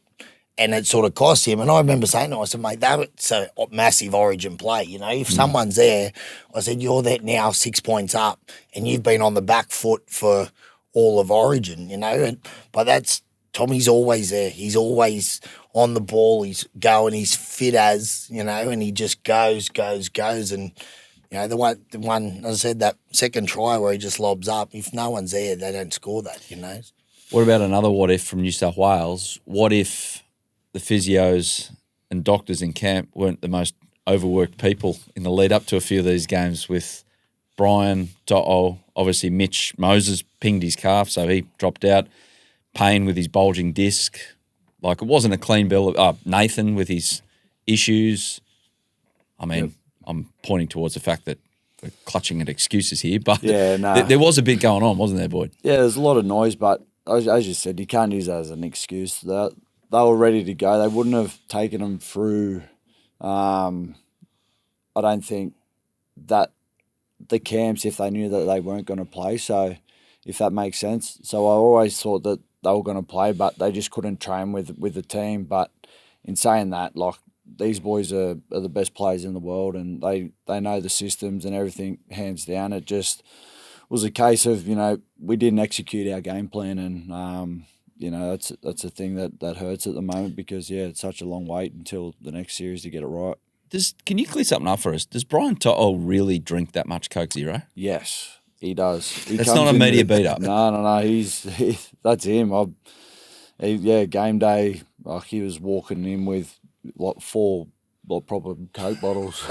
and it sort of cost him. And I remember saying to him, I said, mate, that's a massive Origin play. You know, if someone's there, I said, you're there now 6 points up and you've been on the back foot for all of Origin, you know. But that's, Tommy's always there. He's always on the ball. He's going, he's fit as, you know, and he just goes. And, you know, the one, as I said, that second try where he just lobs up, if no one's there, they don't score that, you know. What about another what if from New South Wales? What if the physios and doctors in camp weren't the most overworked people in the lead up to a few of these games, with Brian, To'o, obviously Mitch Moses pinged his calf, so he dropped out, pain with his bulging disc. Like, it wasn't a clean bill. Nathan with his issues. I mean, I'm pointing towards the fact that we're clutching at excuses here, but there was a bit going on, wasn't there, Boyd? Yeah, there's a lot of noise, but as you said, you can't use that as an excuse. They were ready to go. They wouldn't have taken them through, I don't think, that the camps if they knew that they weren't going to play, so if that makes sense. So I always thought that they were going to play, but they just couldn't train with the team. But in saying that, like, these boys are the best players in the world, and they know the systems and everything hands down. It just was a case of, you know, we didn't execute our game plan, and you know, that's a thing that hurts at the moment because it's such a long wait until the next series to get it right. Can you clear something up for us? Does Brian To'o really drink that much Coke Zero? Yes, he does. That's not a media beat up. No. That's him. Game day, like, he was walking in with like 4 proper Coke bottles.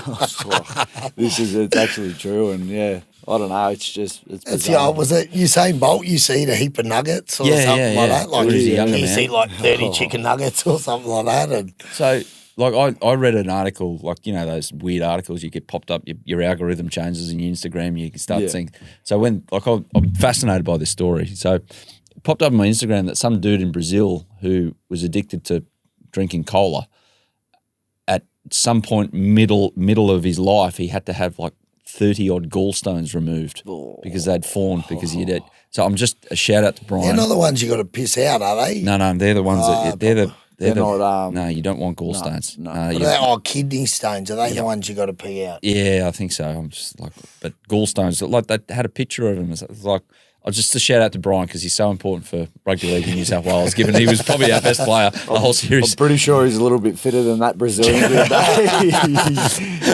It's actually true, and I don't know. It's bizarre. Was it Usain Bolt? You see a heap of nuggets or something like that? Like, you see like 30 chicken nuggets or something like that. And so, like, I read an article, like, you know, those weird articles you get popped up, your algorithm changes in your Instagram, you can start seeing. So when, like, I'm fascinated by this story. So it popped up on my Instagram that some dude in Brazil who was addicted to drinking cola, at some point middle of his life, he had to have like 30-odd gallstones removed because they'd fallen because he did. So I'm just a shout out to Brian. They're not the ones you got to piss out, are they? No, they're the ones they're not. No, you don't want gallstones. No. Kidney stones. Are they the ones you got to pee out? Yeah, I think so. I'm just like, but gallstones, like, they had a picture of him. It's like, just a shout out to Brian because he's so important for Rugby League in New South Wales, given he was probably our best player the whole series. I'm pretty sure he's a little bit fitter than that Brazilian today.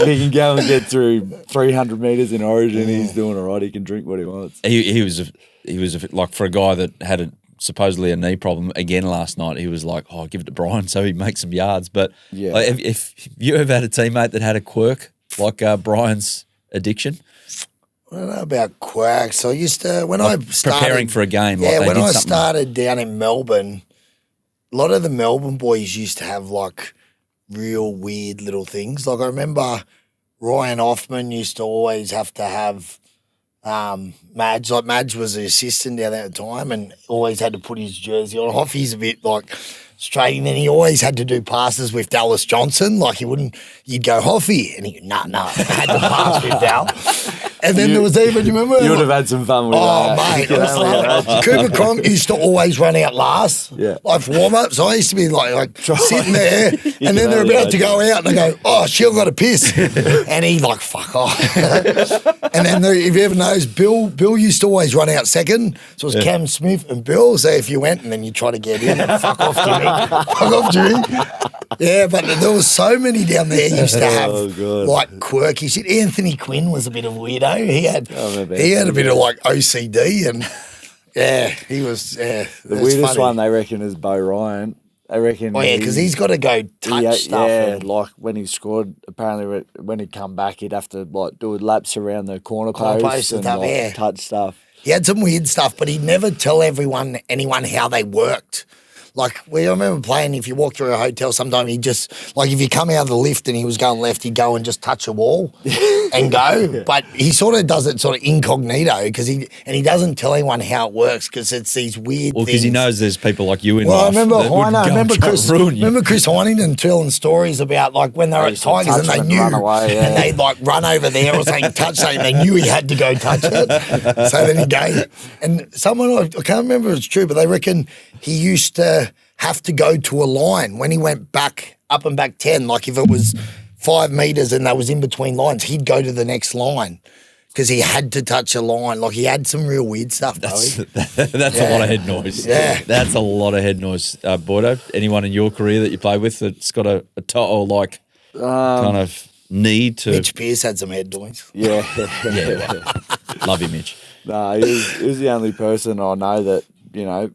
He can go and get through 300 metres in Origin. He's doing all right. He can drink what he wants. He was like, for a guy that had supposedly a knee problem again last night, he was like, give it to Brian so he makes some yards. But like, if you ever had a teammate that had a quirk like Brian's addiction? I don't know about quirks. I used to, when I started preparing for a game. When I started down in Melbourne, a lot of the Melbourne boys used to have like real weird little things. Like, I remember Ryan Hoffman used to always have to have Madge. Like, Madge was the assistant down there at the time and always had to put his jersey on. Hoffy's a bit like straight, and then he always had to do passes with Dallas Johnson. Like, you'd go Hoffy, and he'd go, no, I had to pass with Dal. And then there was even, you remember? You would have had some fun with that. Mate. It was like, Cooper Cronk used to always run out last, like for warm-up. So I used to be like sitting there, and then they're about to go out, and I go, she'll got to piss. And he'd like, fuck off. And then if you ever knows, Bill used to always run out second. So it was Cam Smith and Bill. So if you went and then you try to get in, fuck off, Jimmy. Fuck off, Jimmy. Yeah, but there was so many down there used to have like quirky shit. Anthony Quinn was a bit of a weirdo. He had a bit of like OCD, and he was. The weirdest one they reckon is Bo Ryan. I reckon. Because he's got to go touch stuff. Yeah, like when he scored, apparently when he'd come back, he'd have to like do laps around the corner post and like, touch stuff. He had some weird stuff, but he'd never tell anyone how they worked. Like, I remember playing, if you walk through a hotel, sometimes he'd just, like, if you come out of the lift and he was going left, he'd go and just touch a wall and go. But he sort of does it sort of incognito because he doesn't tell anyone how it works because it's these weird things. Because he knows there's people like you in life. Remember Chris Heinington telling stories about, like, when they were at Tigers and they knew, and they'd, like, run over there or something, touch something, they knew he had to go touch it. So then he'd go. And someone, I can't remember if it's true, but they reckon he used to have to go to a line when he went back, up and back 10. Like if it was 5 metres and that was in between lines, he'd go to the next line because he had to touch a line. Like he had some real weird stuff, That's a lot of head noise. Yeah. That's a lot of head noise. Boydo, anyone in your career that you play with that's got a Toto-like kind of need to... Mitch Pearce had some head noise. Yeah. Yeah, well, love you, Mitch. No, he was the only person I know that, you know,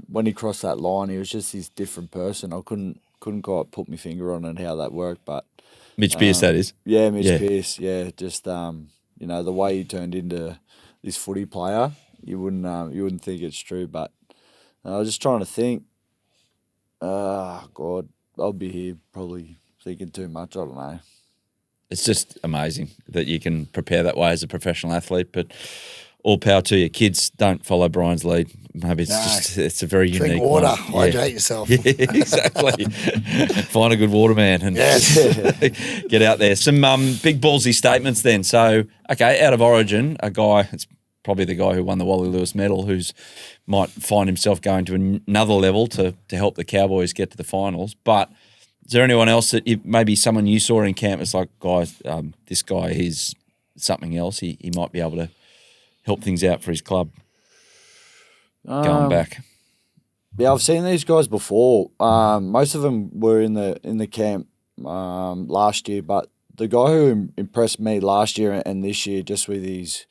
when he crossed that line, he was just this different person. I couldn't quite put my finger on it how that worked, but Mitch Pearce, that is. yeah, Mitch Pearce, yeah, just you know, the way he turned into this footy player, you wouldn't think it's true. But I was just trying to think. God, I'll be here probably thinking too much. I don't know. It's just amazing that you can prepare that way as a professional athlete, but all power to you. Kids, don't follow Brian's lead. Maybe it's a very Drink unique water, one. hydrate yourself. Yeah, exactly. Find a good waterman and get out there. Some big ballsy statements then. So, okay, out of Origin, a guy, it's probably the guy who won the Wally Lewis medal, who's might find himself going to another level to help the Cowboys get to the finals. But is there anyone else that maybe someone you saw in camp was like, guys, this guy is something else. He might be able to help things out for his club going back. Yeah, I've seen these guys before. Most of them were in the camp last year, but the guy who impressed me last year and this year just with his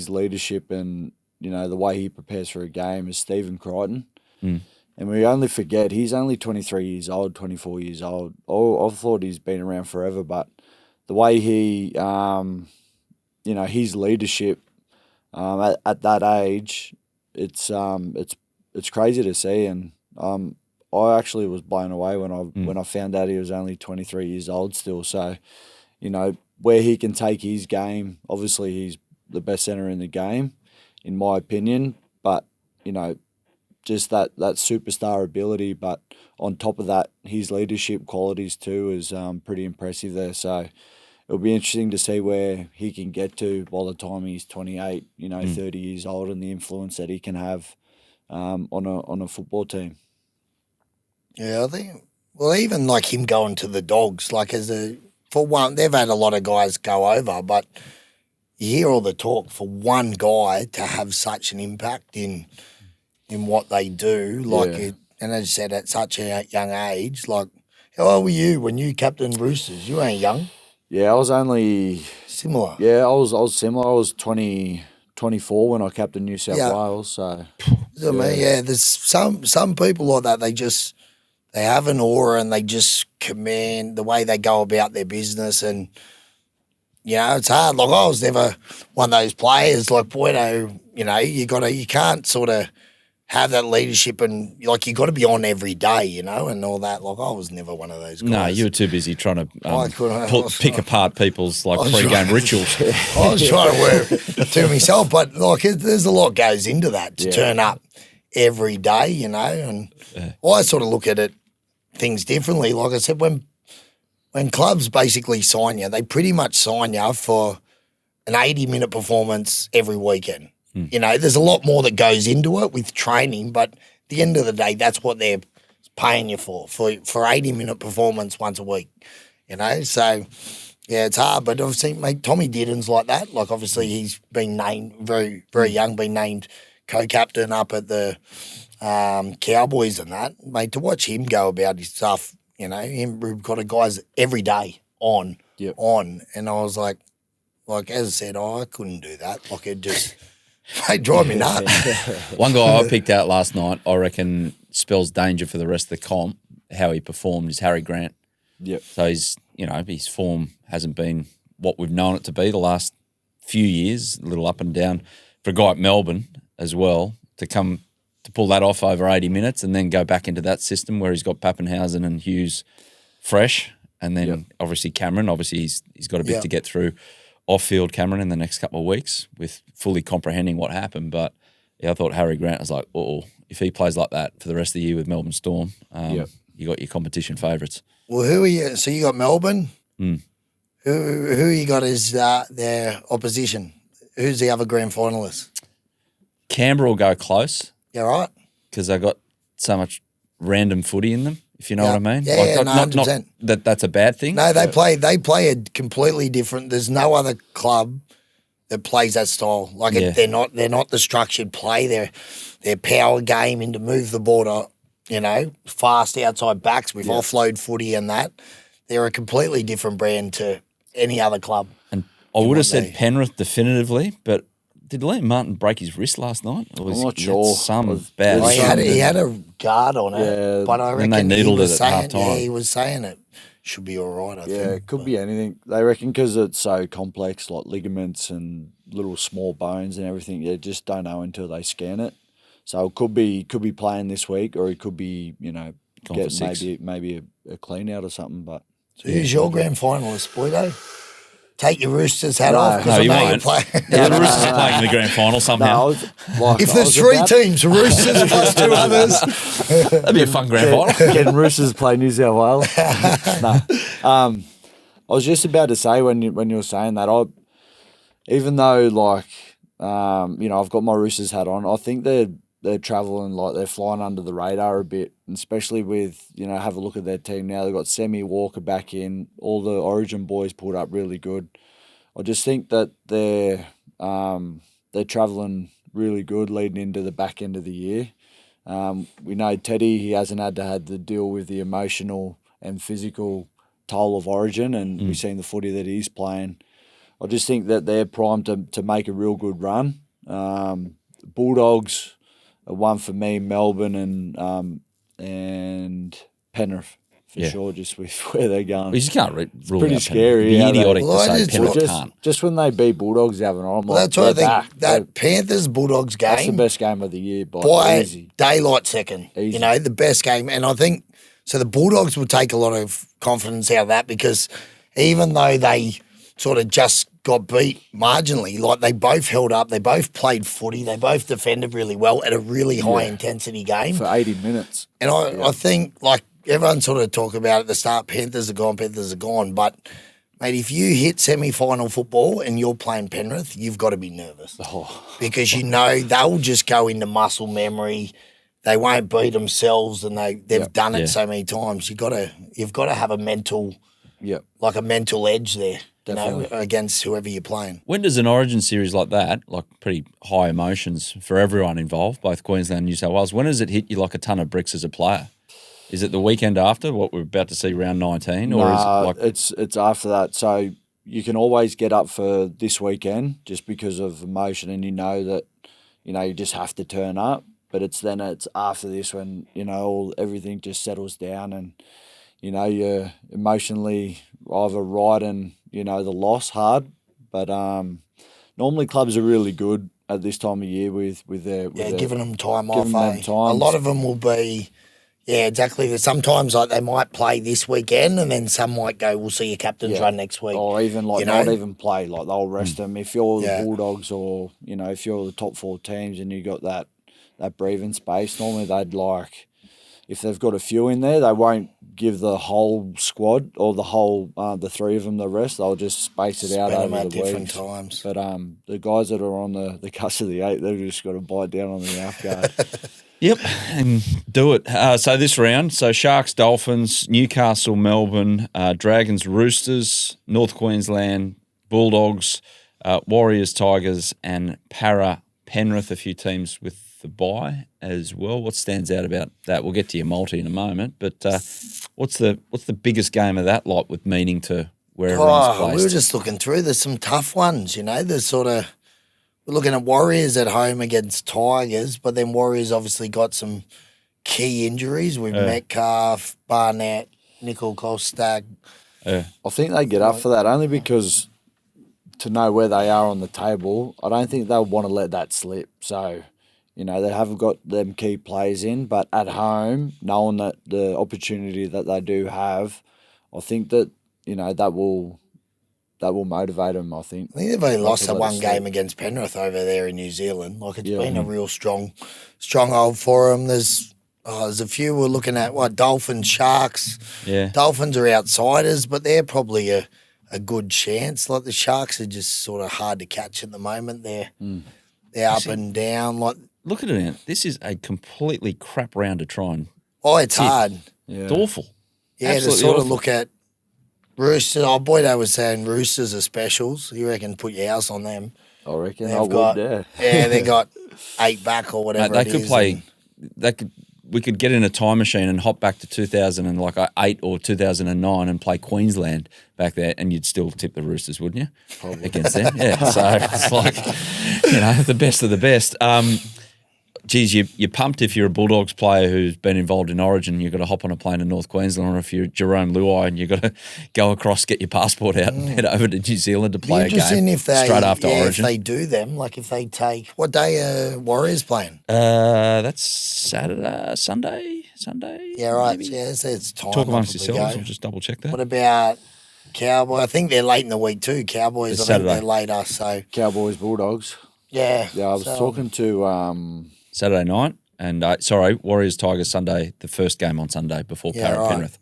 leadership and, you know, the way he prepares for a game is Stephen Crichton. Mm. And we only forget he's only 23 years old, 24 years old. Oh, I thought he's been around forever, but the way he, you know, his leadership at that age, it's crazy to see. And I actually was blown away when I found out he was only 23 years old still. So, you know, where he can take his game, obviously he's the best centre in the game, in my opinion. But, you know, just that superstar ability, but on top of that, his leadership qualities too is pretty impressive there. So it'll be interesting to see where he can get to by the time he's 28, you know, 30 years old, and the influence that he can have on a football team. Yeah, I think, well, even like him going to the Dogs, like for one, they've had a lot of guys go over, but you hear all the talk for one guy to have such an impact in what they do, like it, and as you said, at such a young age, like how old were you when you captained Roosters? You ain't young. Yeah, I was only similar. Yeah, I was similar. I was 24 when I captained New South Wales. So I mean, there's some people like that. They have an aura and they just command the way they go about their business, and you know it's hard. Like I was never one of those players. Like Boydo, you know, you can't sort of have that leadership, and like you got to be on every day, you know, and all that. Like I was never one of those guys. No, you were too busy trying to pick apart people's like pre-game rituals. I was trying to work to myself, but like there's a lot goes into that to turn up every day, you know. And I sort of look at things differently. Like I said, when clubs basically sign you, they pretty much sign you for an 80-minute performance every weekend. You know, there's a lot more that goes into it with training, but at the end of the day, that's what they're paying you for 80-minute performance once a week, you know. So, yeah, it's hard, but I've seen Tommy Dearden's like that. Like, obviously, he's been named very, very young, been named co-captain up at the Cowboys and that. Mate, to watch him go about his stuff, you know, we've got guys every day on, and I was like, as I said, I couldn't do that. Like, it just... They drive me nuts. One guy I picked out last night, I reckon spells danger for the rest of the comp, how he performed, is Harry Grant. Yep. So his form hasn't been what we've known it to be the last few years, a little up and down. For a guy at Melbourne as well, to pull that off over 80 minutes and then go back into that system where he's got Pappenhausen and Hughes fresh, and then obviously Cameron, he's got a bit to get through off-field Cameron in the next couple of weeks with fully comprehending what happened. But, I thought Harry Grant was like, if he plays like that for the rest of the year with Melbourne Storm, you got your competition favourites. Well, who are you? So you got Melbourne. Who you got as their opposition? Who's the other grand finalists? Canberra will go close. Yeah, right. Because they got so much random footy in them, if you know what I mean. Yeah, not 100%. that's a bad thing. No, they play a completely different. There's no other club that plays that style. Like they're not the structured play. They're power game into move the ball to, fast outside backs with offload footy and that. They're a completely different brand to any other club. And I would have said Penrith definitively, but did Liam Martin break his wrist last night? Or was I'm not sure. Some bad. He had a guard on it, but I reckon they needled he was it at saying, half time. he was saying it should be all right. I think. Yeah, it could be anything. They reckon because it's so complex, like ligaments and little small bones and everything. You just don't know until they scan it. So it could be playing this week, or he could be get maybe a clean out or something. But so who's your grand finalist, Boydo? Take your Roosters hat off because no, I you know won't. you're playing. Yeah, the Roosters are playing in the grand final somehow. If there's three teams, Roosters plus two others. That'd be a fun grand final. Can Roosters play New South Wales? No. I was just about to say when you were saying that, even though I've got my Roosters hat on, I think they're travelling, like they're flying under the radar a bit, and especially with, have a look at their team now. They've got Semi Walker back in. All the Origin boys pulled up really good. I just think that they're travelling really good leading into the back end of the year. We know Teddy, he hasn't had to have the deal with the emotional and physical toll of Origin, and we've seen the footy that he's playing. I just think that they're primed to make a real good run. Bulldogs, one for me, Melbourne and Penrith for sure, just with where they're going. You just can't rule pretty out scary. It'd be idiotic Well, to say Penrith can't. Just when they beat Bulldogs the other night, I'm like, That's what I think. That Panthers-Bulldogs game. That's the best game of the year by easy. daylight second. Easy. The best game. And I think, so the Bulldogs will take a lot of confidence out of that because even though they sort of just got beat marginally, like they both held up, they both played footy, they both defended really well at a really high-intensity game. For 80 minutes. And I think, like, everyone sort of talk about at the start, Panthers are gone. But, mate, if you hit semi-final football and you're playing Penrith, you've got to be nervous. Because they'll just go into muscle memory. They won't beat themselves, and they've done it so many times. You've got to have a mental edge there. Against whoever you're playing. When does an Origin series like that, like pretty high emotions for everyone involved, both Queensland and New South Wales, when does it hit you like a ton of bricks as a player? Is it the weekend after, what we're about to see round 19? Or is it like it's after that. So you can always get up for this weekend just because of emotion, and that, you just have to turn up. But it's after this when, everything just settles down and, you're emotionally either riding, the loss hard. But normally clubs are really good at this time of year with their giving them time off. A lot of them will be, exactly. Sometimes like they might play this weekend, and then some might go, we'll see your captain's run next week. Or even not even play, like they'll rest them. If you're the Bulldogs or, if you're the top four teams and you got that breathing space, normally they'd if they've got a few in there, they won't give the whole squad or the three of them the rest. They'll just space it out over the different weeks. Times. But the guys that are on the cusp of the 8, they've just got to bite down on the off guard. Yep, and do it. So this round, Sharks, Dolphins, Newcastle, Melbourne, Dragons, Roosters, North Queensland, Bulldogs, Warriors, Tigers, and Para, Penrith, a few teams with the bye as well. What stands out about that? We'll get to your multi in a moment, but what's the biggest game of that lot with meaning to where everyone's placed? We were just looking through. There's some tough ones, There's we're looking at Warriors at home against Tigers, but then Warriors obviously got some key injuries with Metcalf, Barnett, Nickel Kostak. I think they get up for that only because to know where they are on the table, I don't think they'll want to let that slip. So, they haven't got them key players in, but at home, knowing that the opportunity that they do have, I think that, that will motivate them, I think. I think they've only lost that one game against Penrith over there in New Zealand. Like, it's been a real stronghold for them. There's a few we're looking at, Dolphins, Sharks. Yeah. Dolphins are outsiders, but they're probably a good chance. Like, the Sharks are just sort of hard to catch at the moment. They're up and down. Like, look at it, Ant. This is a completely crap round to try and Oh, it's hard. Yeah. It's awful. Yeah, Absolutely to sort awful. of look at Roosters. Oh, Boydo was saying Roosters are specials. You reckon put your house on them. I reckon They've I would, got, yeah. they got 8 back or whatever They it could is, play. and- We could get in a time machine and hop back to 2008 or 2009 and play Queensland back there, and you'd still tip the Roosters, wouldn't you? Probably against them. Yeah. So it's like, the best of the best. Geez, you're pumped if you're a Bulldogs player who's been involved in Origin. You've got to hop on a plane to North Queensland, or if you're Jerome Luai and you've got to go across, get your passport out, and head over to New Zealand to play a game if they, straight after Origin. if they do them, like if they take what day are Warriors playing? That's Sunday. Yeah, right. maybe? Yeah, so it's time. Talk amongst probably yourselves. go. I'll just double check that. What about Cowboy? I think they're late in the week too. Cowboys, It's I think Saturday. they're later. So Cowboys, Bulldogs. yeah, Yeah, I was talking to Saturday night, and Warriors Tigers Sunday, the first game on Sunday before Penrith.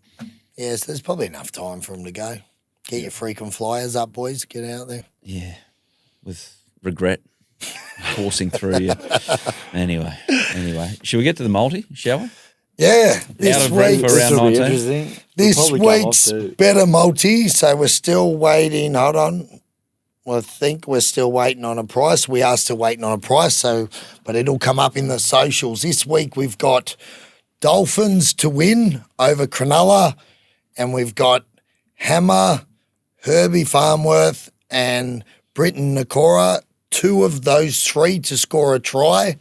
Yeah, so there's probably enough time for them to go. Get your freaking flyers up, boys. Get out there. Yeah, with regret coursing through you. Anyway, should we get to the multi? Shall we? Yeah, this of breath week. for round this will be 19. interesting. We'll This probably come off week's to- better multi, so we're still waiting. Hold on. Well, I think we're still waiting on a price. We are still waiting on a price, but it'll come up in the socials. This week we've got Dolphins to win over Cronulla, and we've got Hammer, Herbie Farmworth, and Britton Nakora. 2 of those 3 to score a try.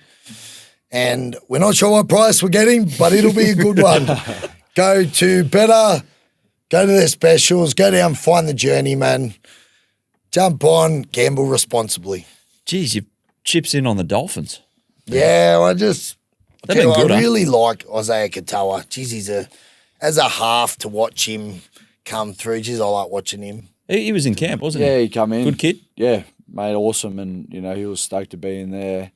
And we're not sure what price we're getting, but it'll be a good one. Go to Better, go to their specials, go down, find the journeyman, jump on, gamble responsibly. Geez, you chips in on the Dolphins. Yeah, They've been good, I huh? really like Isaiah Katoa. Geez, as a half to watch him come through. Geez, I like watching him. He was in camp, wasn't Yeah, he? he come in. Good kid. Yeah, made awesome, and he was stoked to be in there.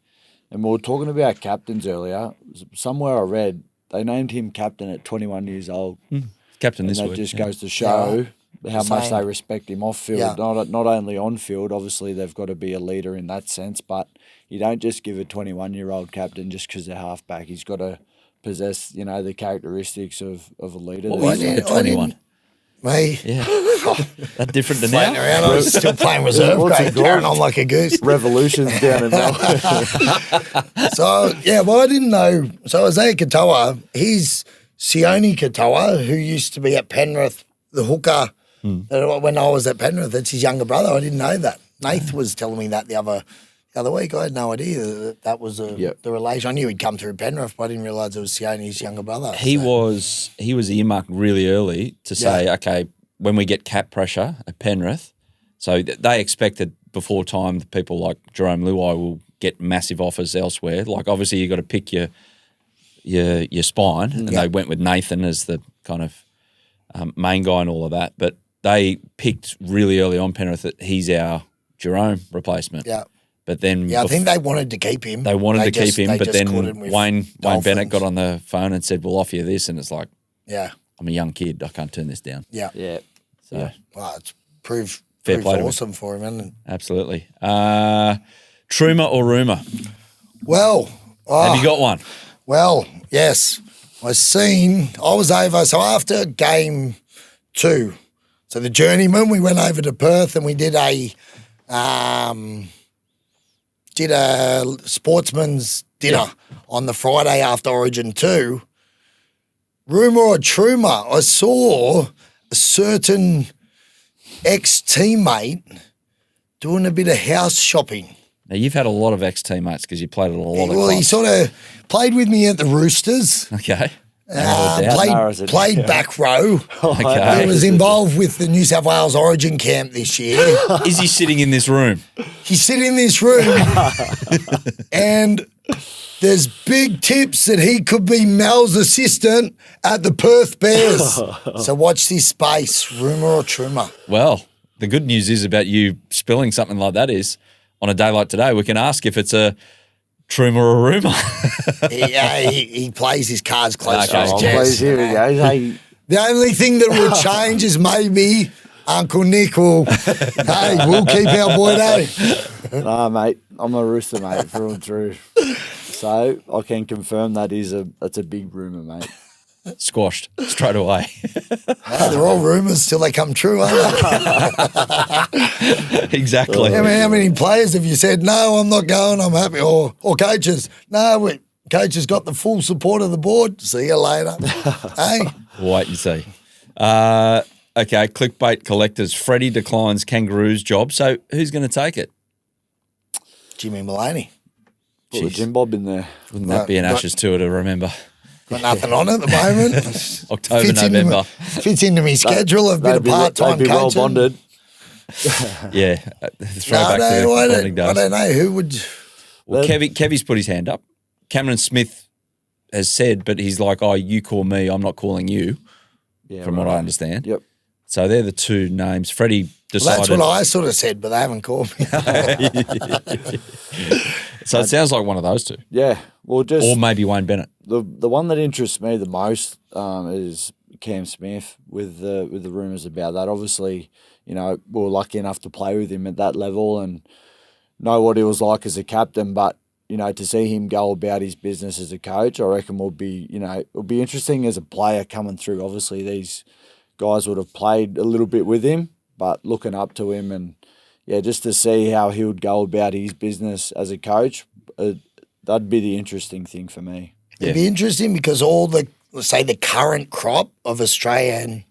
And we were talking about captains earlier. Somewhere I read they named him captain at 21 years old, Captain and this that week. just yeah. goes to show how much Same. they respect him off field. Yeah. Not only on field, obviously they've got to be a leader in that sense, but you don't just give a 21-year-old captain just because they're halfback. He's got to possess the characteristics of a leader. What that was he's- he at 21? Me, Yeah. That different than floating now? around, I was still playing reserve What's grade, it called? carrying on like a goose. Revolutions down in Melbourne. So, I didn't know. So, Isaiah Katoa, he's Sione Katoa, who used to be at Penrith, the hooker, when I was at Penrith. That's his younger brother. I didn't know that. Nath was telling me that the other week. I had no idea that was the relation. I knew he'd come through Penrith, but I didn't realise it was Sione's younger brother. He was earmarked really early to say, okay, when we get cap pressure at Penrith, so they expected before time that people like Jerome Luai will get massive offers elsewhere. Like obviously you got to pick your spine, and they went with Nathan as the kind of main guy and all of that. But they picked really early on Penrith that he's our Jerome replacement. Yeah. But then I think they wanted to keep him. they wanted to keep him, they but just then couldn't with Wayne Dolphins. Bennett got on the phone and said, "We'll offer you this," and it's like, Yeah, I'm a young kid, I can't turn this down. yeah. Yeah. So Well, it's proved Fair play to him. awesome for him, isn't it? absolutely. Trumour or Rumour? Well, Have you got one? Well, yes. I was over, so after game 2, so the journeyman, we went over to Perth and we did a sportsman's dinner on the Friday after Origin 2. Rumour or Trumour, I saw a certain ex-teammate doing a bit of house shopping. Now, you've had a lot of ex-teammates because you played at a lot of Well, he clubs. sort of played with me at the Roosters. Okay. Narrow it down. Narrows it Played down. back row. Okay. He was involved with the New South Wales Origin camp this year. Is he sitting in this room? He's sitting in this room and there's big tips that he could be Mel's assistant at the Perth Bears. So watch this space, Rumour or Trumour. Well, the good news is about you spilling something like that is, on a day like today, we can ask if it's a Trumour or Rumour. He plays his cards close to Okay. his Oh, chest. please, here we go. Hey, The only thing that will change is maybe Uncle Nick will, hey, we'll keep our boy there. nah, mate, I'm a Rooster, mate, through and through. So I can confirm that's a big rumour, mate. squashed straight away. They're all rumours till they come true, aren't they? Exactly. I mean, how many players have you said, no, I'm not going, I'm happy? Or coaches, no, coach has got the full support of the board. See you later. Hey? Wait and see. Okay, clickbait collectors. Freddie declines Kangaroo's job. So who's going to take it? Jimmy Maloney. Put the Jim Bob in there. Wouldn't that be an Ashes tour to remember? Got nothing on at the moment. October, November. Fits into my schedule. I've been a part-time They'd be well coaching. bonded. Yeah. Throwback to bonding days. I don't know. Who would... Well, Kevy's put his hand up. Cameron Smith has said, but he's like, oh, you call me, I'm not calling you, from what I understand. Yep. So they're the two names. Freddie decided. Well, that's what I sort of said, but they haven't called me. So it sounds like one of those two. Yeah. Well, just Or maybe Wayne Bennett. the one that interests me the most is Cam Smith with the rumours about that. Obviously, we were lucky enough to play with him at that level and know what he was like as a captain, but to see him go about his business as a coach, I reckon it'll be interesting as a player coming through. Obviously, these guys would have played a little bit with him, but looking up to him and, just to see how he would go about his business as a coach, that'd be the interesting thing for me. It'd be interesting because all the current crop of Australian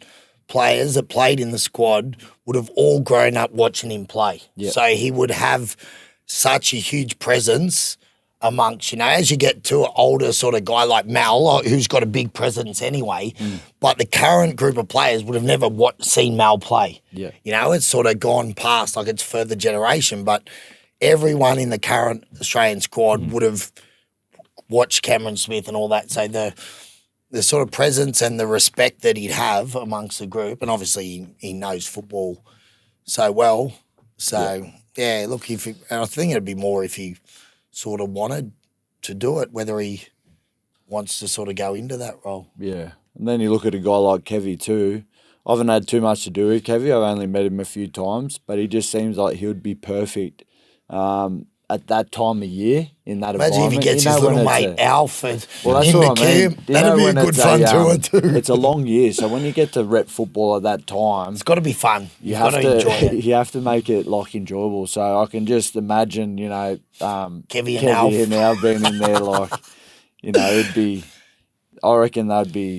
players that played in the squad would have all grown up watching him play. Yeah. So he would have such a huge presence amongst, as you get to an older sort of guy like Mal, who's got a big presence anyway, but the current group of players would have never seen Mal play. Yeah. It's sort of gone past, like it's further generation, but everyone in the current Australian squad would have watched Cameron Smith and all that. So the sort of presence and the respect that he'd have amongst the group, and obviously he knows football so well. So, look, and I think it'd be more if he sort of wanted to do it, whether he wants to sort of go into that role. Yeah. And then you look at a guy like Kevy too. I haven't had too much to do with Kevy. I've only met him a few times, but he just seems like he would be perfect at that time of year in that Imagine environment. if he gets his little mate Alfred that's in the what I mean. camp. That'd be a good fun tour too. It's a long year, so when you get to rep football at that time, It's got to be fun. you You've have got to enjoy it. You have to make it enjoyable. So I can just imagine, Kevy and Alf. and Al being in there, it'd be. I reckon that'd be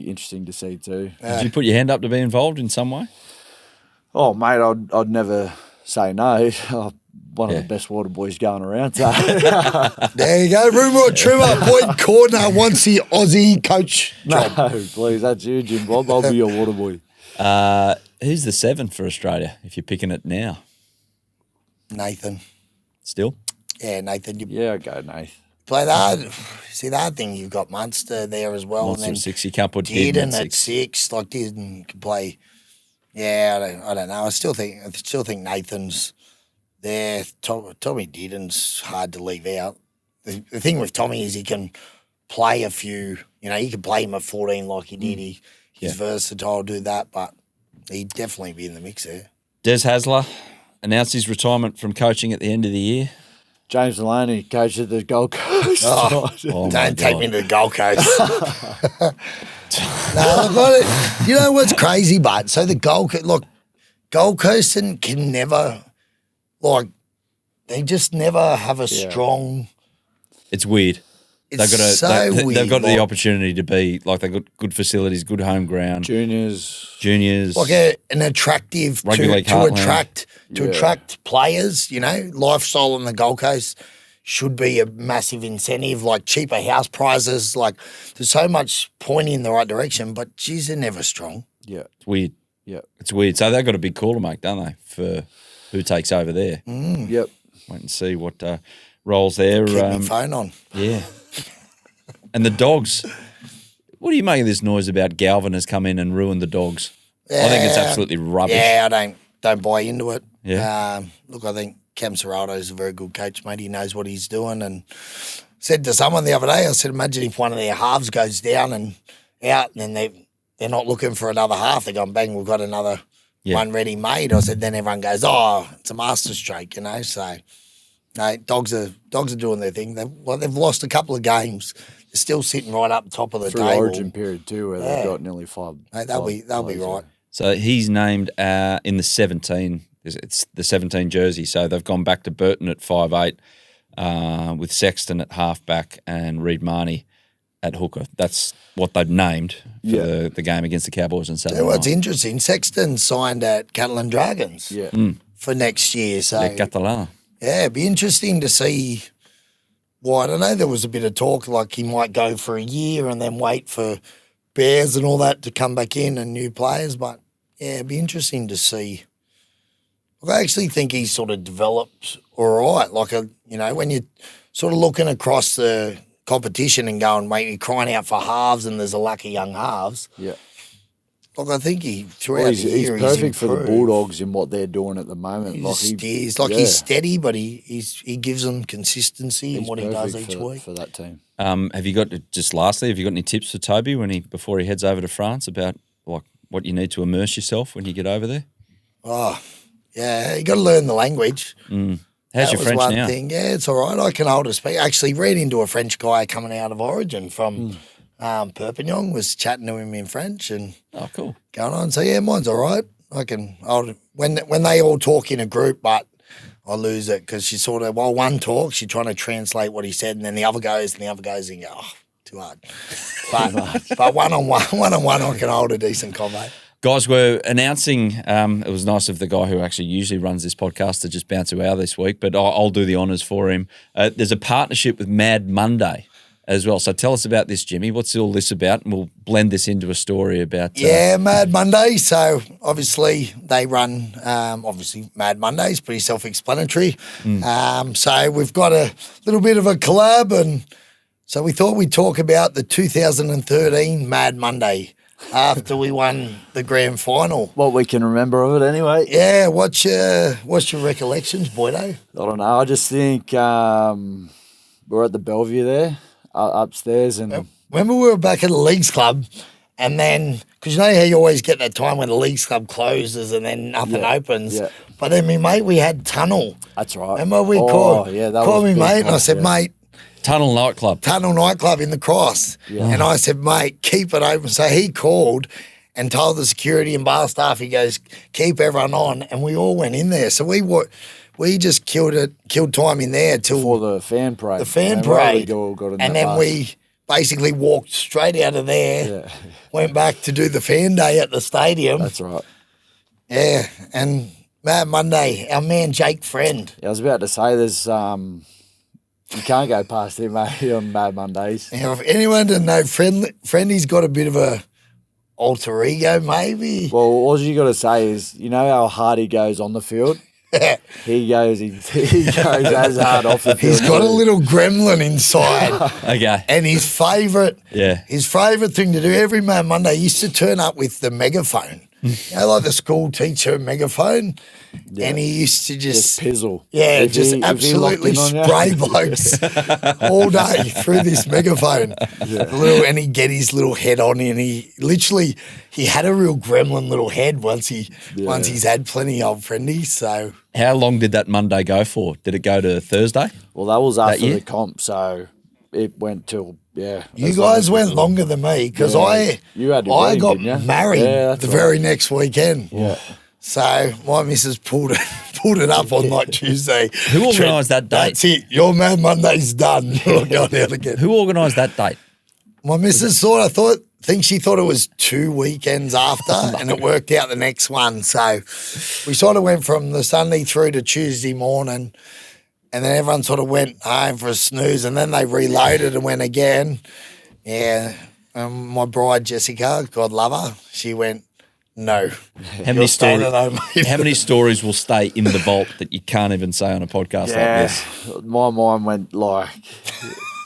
interesting to see too. Did you put your hand up to be involved in some way? Oh, mate, I'd never say no. One of the best water boys going around. So. There you go. Rumour, Trumour, Boyd Cordner wants the Aussie coach job. No, please, that's you, Jim Bob. I'll be your water boy. Who's the 7 for Australia, if you're picking it now? Nathan. Still? Yeah, Nathan. Yeah, go, Nath. Play the hard. See, the hard thing, you've got Munster there as well. Monster and at then 6. You can't put Dearden Dearden at at 6. 6. Like, Dearden can play. Yeah, I don't know. I still think Nathan's there. Tommy Dearden's hard to leave out. The thing with Tommy is he can play a few, you can play him at 14 like he did. He's versatile, do that, but he'd definitely be in the mix there. Des Hasler announced his retirement from coaching at the end of the year. James Maloney, coach of the Gold Coast. Oh my Don't take God. me to the Gold Coast. No, I've got it. You know what's crazy, bud? So the Gold Coast can never, they just never have a strong. It's weird. It's weird. They've got the opportunity to be they've got good facilities, good home ground, Juniors. juniors. An attractive Rugby League to heartland. attract players. Lifestyle on the Gold Coast should be a massive incentive. Like cheaper house prizes. Like there's so much pointing in the right direction, but geez, they're never strong. Yeah. It's weird. Yeah. It's weird. So they've got a big call to make, don't they, for who takes over there? Yep. Wait and see what rolls there. Keep my phone on. Yeah. And the dogs. What do you make of this noise about Galvin has come in and ruined the dogs? I think it's absolutely rubbish. Yeah, I don't buy into it. Yeah. Look, I think Cam Serrato's a very good coach, mate. He knows what he's doing. And said to someone the other day, I said, imagine if one of their halves goes down and out, and then they're not looking for another half. They're going, bang, we've got another one ready made. I said, then everyone goes, oh, it's a master stroke, So, no, dogs are doing their thing. They've lost a couple of games. They're still sitting right up top of the Through table. Origin period too, where they've got nearly five. Mate, they'll be right. So he's named in the 17. It's the 17 jersey. So they've gone back to Burton at 5'8", with Sexton at halfback and Reid Marnie at hooker. That's what they've named for the game against the Cowboys on Saturday What's night. interesting, Sexton signed at Catalan Dragons for next year. So Yeah, Catalans. yeah, it'd be interesting to see. Well, I don't know. There was a bit of talk like he might go for a year and then wait for Bears and all that to come back in and new players. But yeah, it'd be interesting to see. I actually think he's sort of developed all right. Like, when you're sort of looking across the competition and going, mate, you're crying out for halves and there's a lack of young halves. Yeah. Like, I think throughout the year, he's perfect for the improved. Bulldogs in what they're doing at the moment. He's steady, but he gives them consistency in what he does each week. For that team. Have you got any tips for Toby before he heads over to France about like what you need to immerse yourself when you get over there? Oh, yeah, you got to learn the language. How's your French now? Thing. Yeah, it's all right. I can hold a speak. Actually, ran into a French guy coming out of Origin from Perpignan. Was chatting to him in French and Cool. Going on. So yeah, mine's all right. I can hold when they all talk in a group, but I lose it because she sort of while one talks, she's trying to translate what he said, and then the other goes, and you go, too hard. But one on one, I can hold a decent convo. Guys, we're announcing, it was nice of the guy who actually usually runs this podcast to just bounce you out this week, but I'll do the honours for him. There's a partnership with Mad Monday as well. So tell us about this, Jimmy. What's all this about? And we'll blend this into a story about... Mad Monday. So obviously they run, Mad Monday's pretty self-explanatory. So we've got a little bit of a collab, and so we thought we'd talk about the 2013 Mad Monday after we won the grand final. What we can remember of it anyway. Yeah, what's your recollections, Boydo? I don't know. I just think we're at the Bellevue there, upstairs. And remember we were back at the Leagues Club, and then, because you know how you always get that time when the Leagues Club closes and then nothing opens. Yeah. But then, me mate, we had Tunnel. That's right. Remember we called me, mate, and I said, mate, Tunnel Nightclub in the Cross. Yeah. And I said, mate, keep it open. So he called and told the security and bar staff, he goes, keep everyone on. And we all went in there. So we just killed time in there till for the fan parade. And then we basically walked straight out of there, went back to do the fan day at the stadium. That's right. Yeah. And Mad Monday, our man Jake Friend. Yeah, I was about to say there's you can't go past him, mate, on Mad Mondays. Now, if anyone doesn't know, Friendy's got a bit of a alter ego, maybe. Well, all you got to say is, you know how hard he goes on the field? he goes as hard off the field. He's got a little gremlin inside. Okay. And his favourite thing to do every Mad Monday, he used to turn up with the megaphone. You know, like the school teacher megaphone. Yeah. And he used to just pizzle. Yeah, absolutely spray blokes all day through this megaphone. Yeah. And he'd get his little head on, and he had a real gremlin little head once he's had plenty of friendies. So how long did that Monday go for? Did it go to Thursday? Well, that was after the comp, so it went till you guys went longer than me because I got married the very next weekend. Yeah. So my missus pulled it up on like Tuesday. Who organised that date? That's it. Your Mad Monday's done. You're going out again. Who organised that date? My missus she thought it was 2 weekends after, and it worked out the next one. So we sort of went from the Sunday through to Tuesday morning. And then everyone sort of went home for a snooze, and then they reloaded and went again. Yeah. My bride, Jessica, God love her, she went, no. How many stories will stay in the vault that you can't even say on a podcast like this? My mind went like,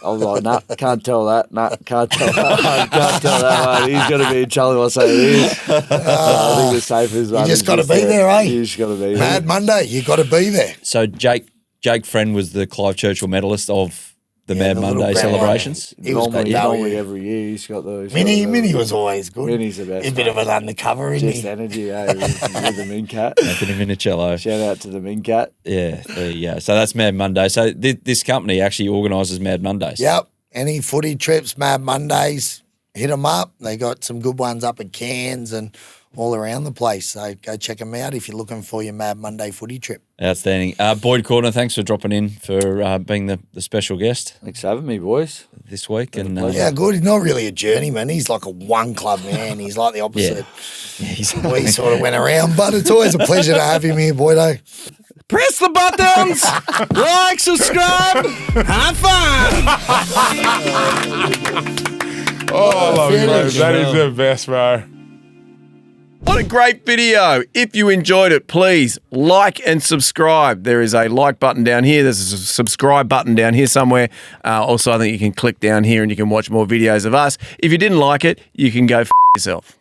I was like, nah, can't tell that. Nah, can't tell that. Can't tell that one. He's going to be in trouble if I say it is. I think the safest one. You just got to be there, eh? You just got to be there. Mad Monday, you got to be there. So Jake Friend was the Clive Churchill medalist of the Mad Monday celebrations. He was normally every year he's got those. Minnie was always good. Minnie's the best. He's a bit of an undercover, isn't he? Just energy, with the Mincat. Anthony Minicello. Shout out to the Mincat. Yeah, there you go. So that's Mad Monday. So this company actually organises Mad Mondays. Yep. any footy trips, Mad Mondays, hit them up. They got some good ones up at Cairns and all around the place. So go check them out if you're looking for your Mad Monday footy trip. Outstanding. Boyd Cordner, thanks for dropping in for being the special guest Thanks for having me, boys. this week. And Yeah, good. He's not really a journeyman. He's like a one club man. He's like the opposite. We sort of went around, but it's always a pleasure to have him here, Boydo. Press the buttons, like, subscribe, have fun. Oh, I love you, bro. That is the best, bro. What a great video. If you enjoyed it, please like and subscribe. There is a like button down here. There's a subscribe button down here somewhere. Also, I think you can click down here and you can watch more videos of us. If you didn't like it, you can go f yourself.